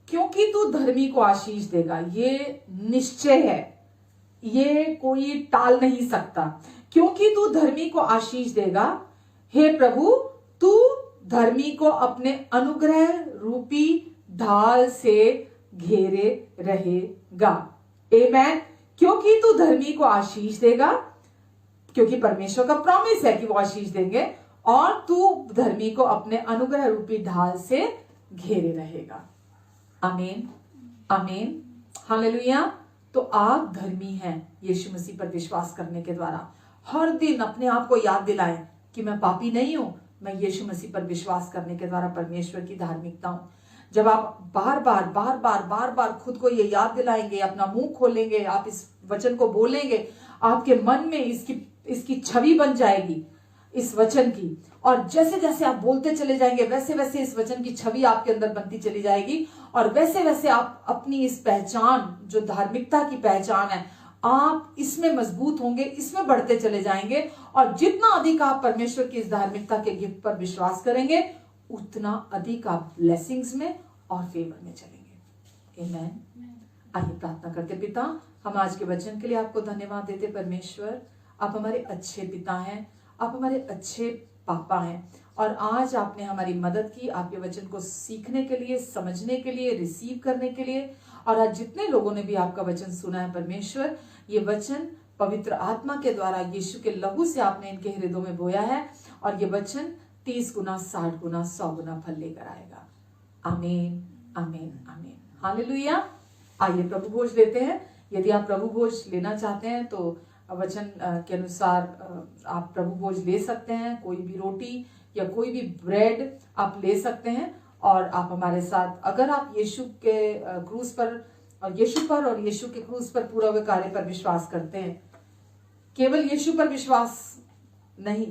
क्योंकि तू धर्मी को आशीष देगा। ये निश्चय है, ये कोई टाल नहीं सकता। क्योंकि तू धर्मी को आशीष देगा, हे प्रभु तू धर्मी को अपने अनुग्रह रूपी ढाल से घेरे रहेगा। आमेन। क्योंकि तू धर्मी को आशीष देगा, क्योंकि परमेश्वर का प्रॉमिस है कि वो आशीष देंगे, और तू धर्मी को अपने अनुग्रह रूपी ढाल से घेरे रहेगा। आमीन, आमीन, हालेलुया। तो आप धर्मी हैं यीशु मसीह पर विश्वास करने के द्वारा। हर दिन अपने आप को याद दिलाएं कि मैं पापी नहीं हूं, मैं यीशु मसीह पर विश्वास करने के द्वारा परमेश्वर की धार्मिकता हूं। जब आप बार बार खुद को ये याद दिलाएंगे, अपना मुंह खोलेंगे, आप इस वचन को बोलेंगे, आपके मन में इसकी छवि बन जाएगी इस वचन की। और जैसे जैसे आप बोलते चले जाएंगे वैसे वैसे इस वचन की छवि आपके अंदर बनती चली जाएगी, और वैसे वैसे आप अपनी इस पहचान, जो धार्मिकता की पहचान है, आप इसमें मजबूत होंगे, इसमें बढ़ते चले जाएंगे। और जितना अधिक आप परमेश्वर की इस धार्मिकता के गिफ्ट पर विश्वास करेंगे, उतना अधिक आप ब्लेसिंग्स में और फेवर में चलेंगे। आमीन। आइए प्रार्थना करते। पिता, हम आज के वचन के लिए आपको धन्यवाद देते। परमेश्वर, आप हमारे अच्छे पिता हैं, आप हमारे अच्छे पापा हैं, और आज आपने हमारी मदद की आपके वचन को सीखने के लिए, समझने के लिए, रिसीव करने के लिए। और आज जितने लोगों ने भी आपका वचन सुना है परमेश्वर, ये वचन पवित्र आत्मा के द्वारा यीशु के लहू से आपने इनके हृदयों में बोया है, और ये वचन 30 गुना, 60 गुना, 100 गुना फल लेकर आएगा। आमीन, आमीन, आमीन। हालेलुया। आइए प्रभु भोज लेते हैं। यदि आप प्रभु भोज लेना चाहते हैं तो वचन के अनुसार आप प्रभु भोज ले सकते हैं। कोई भी रोटी या कोई भी ब्रेड आप ले सकते हैं, और आप हमारे साथ, अगर आप यीशु के क्रूस पर और यीशु के क्रूस पर पूरा हुए कार्य पर विश्वास करते हैं, केवल यीशु पर विश्वास नहीं,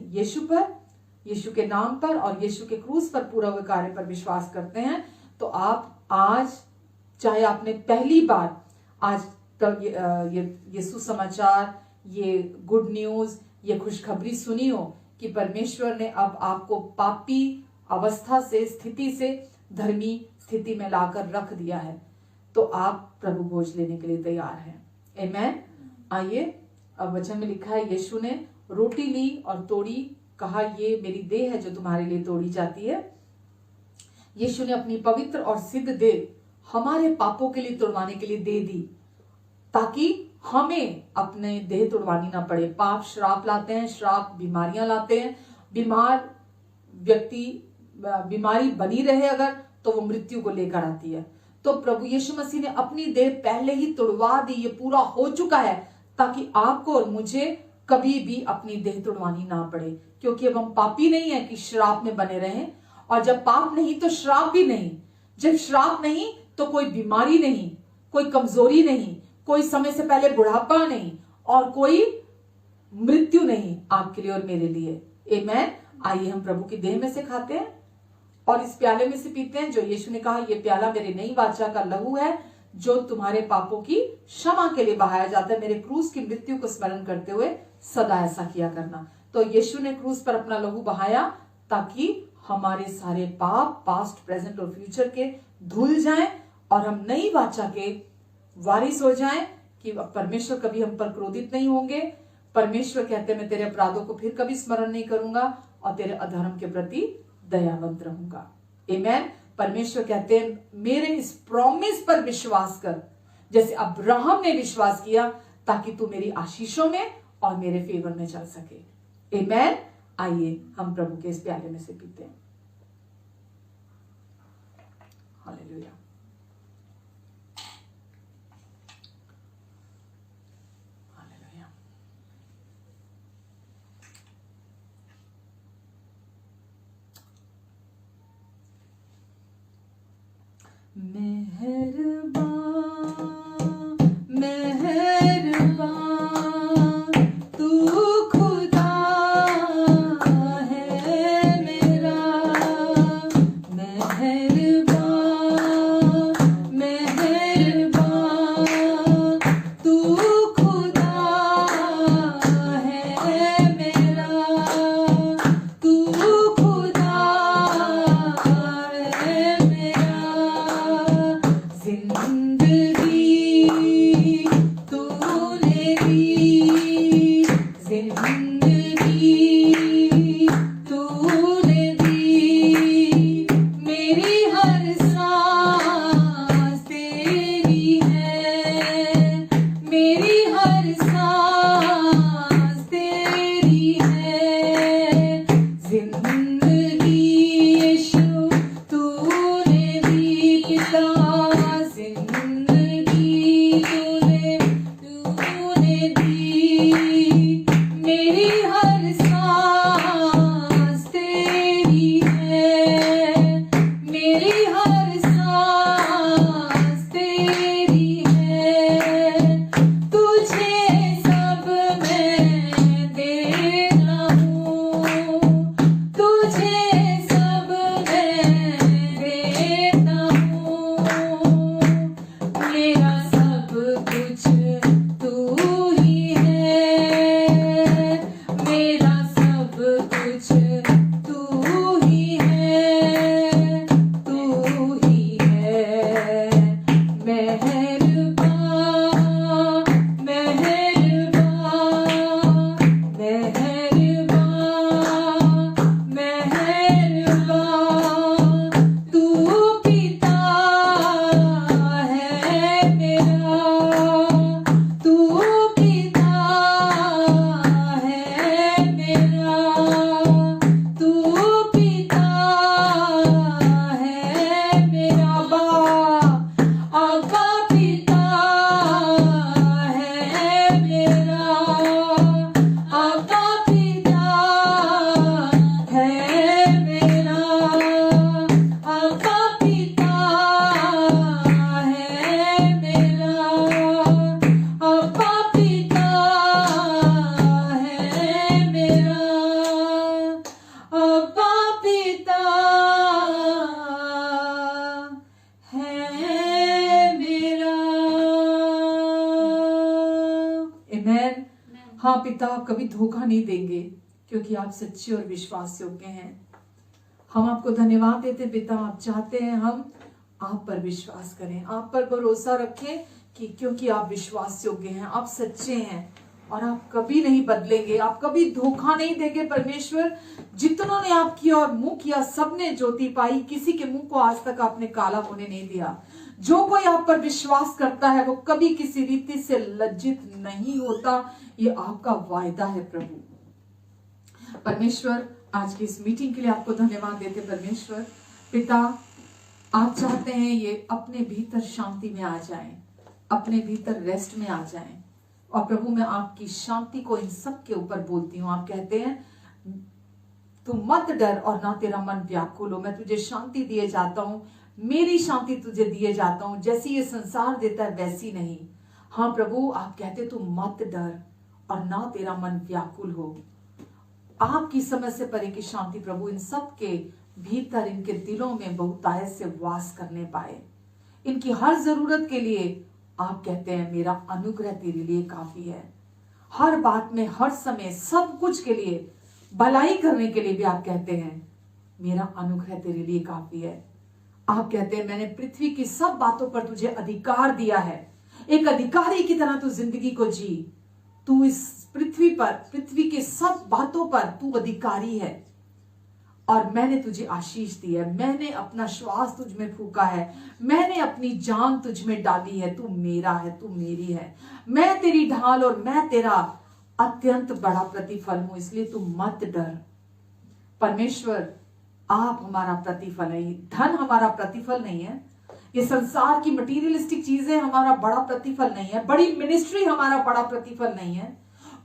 यीशु के नाम पर और यीशु के क्रूस पर पूरा हुए कार्य पर विश्वास करते हैं, तो आप आज, चाहे आपने पहली बार आज ये सुसमाचार, ये गुड न्यूज, ये खुशखबरी सुनी हो कि परमेश्वर ने अब आपको पापी अवस्था से, स्थिति से धर्मी स्थिति में लाकर रख दिया है, तो आप प्रभु भोज लेने के लिए तैयार हैं। आमीन। आइए, अब वचन में लिखा है, यीशु ने रोटी ली और तोड़ी, कहा, ये मेरी देह है जो तुम्हारे लिए तोड़ी जाती है। यीशु ने अपनी पवित्र और सिद्ध देह हमारे पापों के लिए तोड़वाने के लिए दे दी, ताकि हमें अपने देह तोड़वानी ना पड़े। पाप श्राप लाते हैं, श्राप बीमारियां लाते हैं। बीमार व्यक्ति, बीमारी बनी रहे अगर, तो वो मृत्यु को लेकर आती है। तो प्रभु यीशु मसीह ने अपनी देह पहले ही तोड़वा दी, ये पूरा हो चुका है, ताकि आपको और मुझे कभी भी अपनी देह तोड़वानी ना पड़े। क्योंकि अब हम पापी नहीं है कि श्राप में बने रहें, और जब पाप नहीं तो श्राप भी नहीं। जब श्राप नहीं तो कोई बीमारी नहीं, कोई कमजोरी नहीं, कोई समय से पहले बुढ़ापा नहीं, और कोई मृत्यु नहीं आपके लिए और मेरे लिए। आमीन। आइए हम प्रभु की देह में से खाते हैं और इस प्याले में से पीते हैं, जो यीशु ने कहा, ये प्याला मेरी नई वाचा का लहू है, जो तुम्हारे पापों की क्षमा के लिए बहाया जाता है। मेरे क्रूस की मृत्यु को स्मरण करते हुए सदा ऐसा किया करना। तो यीशु ने क्रूस पर अपना लहू बहाया ताकि हमारे सारे पाप, पास्ट, प्रेजेंट और फ्यूचर के धुल जाएं, और हम नई वाचा के वारिस हो जाएं, कि परमेश्वर कभी हम पर क्रोधित नहीं होंगे। परमेश्वर कहते हैं, मैं तेरे अपराधों को फिर कभी स्मरण नहीं करूंगा और तेरे अधर्म के प्रति दयावंत रहूंगा। आमीन। परमेश्वर कहते हैं, मेरे इस प्रॉमिस पर विश्वास कर, जैसे अब्राहम ने विश्वास किया, ताकि तू मेरी आशीषों में और मेरे फेवर में चल सके। आमीन। आइए हम प्रभु के इस प्याले में से पीते हैं। हालेलुया। हालेलुया। मेहरबान, मेहरबान तू खुदा है मेरा। मेहरबान, मेहरबान तू खुदा है मेरा। तू खुदा है मेरा। जिंदगी हाँ पिता, आप कभी धोखा नहीं देंगे क्योंकि आप सच्चे और विश्वास योग्य हैं। हम आपको धन्यवाद देते हैं पिता। आप चाहते हैं हम आप पर विश्वास करें, आप पर भरोसा रखें कि क्योंकि आप विश्वास योग्य हैं, आप सच्चे हैं और आप कभी नहीं बदलेंगे, आप कभी धोखा नहीं देंगे। परमेश्वर, जितनों ने आपकी ओर मुंह किया सबने ज्योति पाई, किसी के मुंह को आज तक आपने काला होने नहीं दिया। जो कोई आप पर विश्वास करता है वो कभी किसी रीति से लज्जित नहीं होता, ये आपका वायदा है प्रभु। परमेश्वर, आज की इस मीटिंग के लिए आपको धन्यवाद देते परमेश्वर। पिता, आप चाहते हैं ये अपने भीतर शांति में आ जाएं, अपने भीतर रेस्ट में आ जाएं। और प्रभु, मैं आपकी शांति को इन सब के ऊपर बोलती हूँ। आप कहते हैं तू मत डर और ना तेरा मन व्याकुल हो, मैं तुझे शांति दिए जाता हूँ, मेरी शांति तुझे दिए जाता हूँ, जैसी ये संसार देता है वैसी नहीं। हाँ प्रभु, आप कहते तू मत डर और ना तेरा मन व्याकुल हो। आपकी समझ से परे की शांति प्रभु इन सब के भीतर, इनके दिलों में बहुतायत से वास करने पाए। इनकी हर जरूरत के लिए आप कहते हैं मेरा अनुग्रह तेरे लिए काफी है। हर बात में, हर समय, सब कुछ के लिए, भलाई करने के लिए भी आप कहते हैं मेरा अनुग्रह तेरे लिए काफी है। आप कहते हैं मैंने पृथ्वी की सब बातों पर तुझे अधिकार दिया है। एक अधिकारी की तरह तू जिंदगी को जी। तू इस पृथ्वी पर, पृथ्वी के सब बातों पर तू अधिकारी है और मैंने तुझे आशीष दी है। मैंने अपना श्वास तुझ में फूका है, मैंने अपनी जान तुझ में डाली है। तू मेरा है, तू मेरी है, मैं तेरी ढाल और मैं तेरा अत्यंत बड़ा प्रतिफल हूं, इसलिए तू मत डर। परमेश्वर, आप हमारा प्रतिफल है, धन हमारा प्रतिफल नहीं है, ये संसार की मटीरियलिस्टिक चीजें हमारा बड़ा प्रतिफल नहीं है, बड़ी मिनिस्ट्री हमारा बड़ा प्रतिफल नहीं है,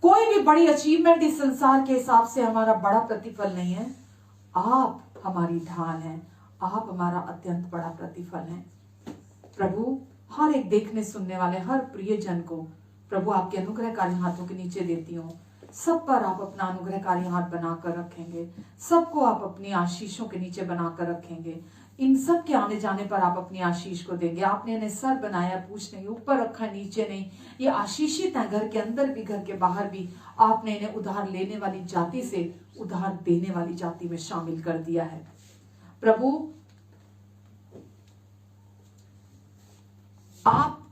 कोई भी बड़ी अचीवमेंट इस संसार के हिसाब से हमारा बड़ा प्रतिफल नहीं है। आप हमारी ढाल हैं, आप हमारा अत्यंत बड़ा प्रतिफल है। प्रभु, हर एक देखने सुनने वाले हर प्रियजन को प्रभु आपके अनुग्रहकारी हाथों के नीचे देती हूँ। सब पर आप अपना अनुग्रहकारी हाथ बनाकर रखेंगे, सबको आप अपनी आशीषों के नीचे बनाकर रखेंगे। इन सब के आने जाने पर आप अपनी आशीष को देंगे। आपने इन्हें सर बनाया, पूछ नहीं, ऊपर रखा, नीचे नहीं। ये आशीषित है, घर के अंदर भी, घर के बाहर भी। आपने इन्हें उधार लेने वाली जाति से उधार देने वाली जाति में शामिल कर दिया है। प्रभु, आप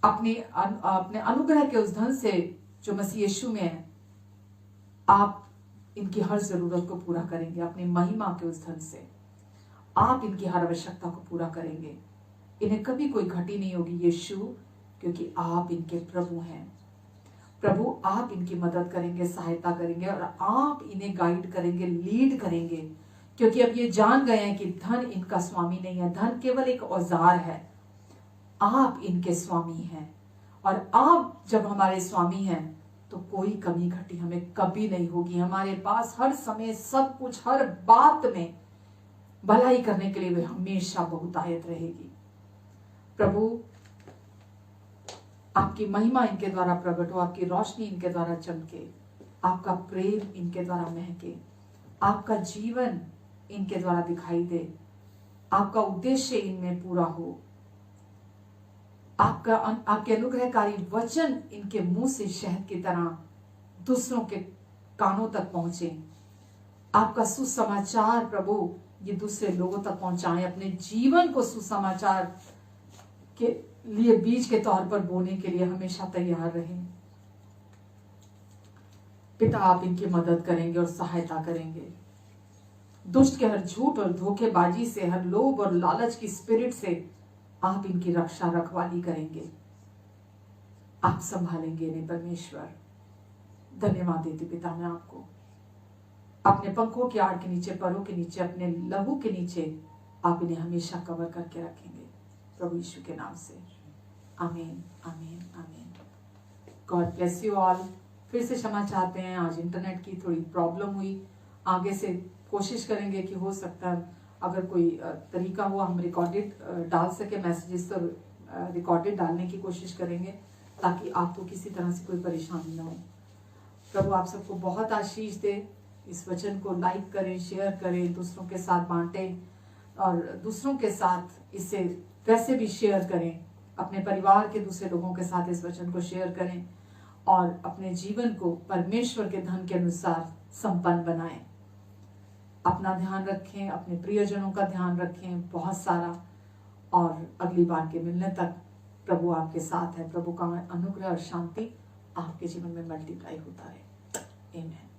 अपने अनुग्रह के उस धन से जो मसीह यीशु में है, आप इनकी हर जरूरत को पूरा करेंगे। अपनी महिमा के उस धन से आप इनकी हर आवश्यकता को पूरा करेंगे। इन्हें कभी कोई घटी नहीं होगी यीशु, क्योंकि आप इनके प्रभु हैं। प्रभु, आप इनकी मदद करेंगे, सहायता करेंगे और आप इन्हें गाइड करेंगे, लीड करेंगे, क्योंकि अब ये जान गए हैं कि धन इनका स्वामी नहीं है, धन केवल एक औजार है। आप इनके स्वामी हैं और आप जब हमारे स्वामी हैं तो कोई कमी घटी हमें कभी नहीं होगी। हमारे पास हर समय सब कुछ, हर बात में भलाई करने के लिए वे हमेशा बहुतायत रहेगी। प्रभु, आपकी महिमा इनके द्वारा प्रकट हो, आपकी रोशनी इनके द्वारा चमके, आपका प्रेम इनके द्वारा महके, आपका जीवन इनके द्वारा दिखाई दे, आपका उद्देश्य इनमें पूरा हो, आपके अनुग्रहकारी वचन इनके मुंह से शहद की तरह दूसरों के कानों तक पहुंचे। आपका सुसमाचार प्रभु ये दूसरे लोगों तक पहुंचाएं, अपने जीवन को सुसमाचार के लिए बीज के तौर पर बोने के लिए हमेशा तैयार रहें। पिता, आप इनकी मदद करेंगे और सहायता करेंगे। दुष्ट के हर झूठ और धोखेबाजी से, हर लोभ और लालच की स्पिरिट से आप इनकी रक्षा रखवाली करेंगे। आप संभालेंगे इन्हें परमेश्वर। धन्यवाद देती पिता मैं आपको। अपने पंखों की आड़ के नीचे, परों के नीचे, अपने लहू के नीचे आप इन्हें हमेशा कवर करके रखेंगे प्रभु यीशु के नाम से। आमीन, आमीन, आमीन। God bless you all. फिर से क्षमा चाहते हैं, आज इंटरनेट की थोड़ी प्रॉब्लम हुई। आगे से कोशिश करेंगे कि हो सकता है अगर कोई तरीका हुआ हम रिकॉर्डेड डाल सके मैसेजेस, तो रिकॉर्डेड डालने की कोशिश करेंगे ताकि आपको किसी तरह से कोई परेशानी ना हो। प्रभु आप सबको बहुत आशीष दे। इस वचन को लाइक करें, शेयर करें, दूसरों के साथ बांटें और दूसरों के साथ इसे वैसे भी शेयर करें। अपने परिवार के दूसरे लोगों के साथ इस वचन को शेयर करें और अपने जीवन को परमेश्वर के धन के अनुसार संपन्न बनाएं। अपना ध्यान रखें, अपने प्रियजनों का ध्यान रखें बहुत सारा, और अगली बार के मिलने तक प्रभु आपके साथ है। प्रभु का अनुग्रह और शांति आपके जीवन में मल्टीप्लाई होता है। आमीन।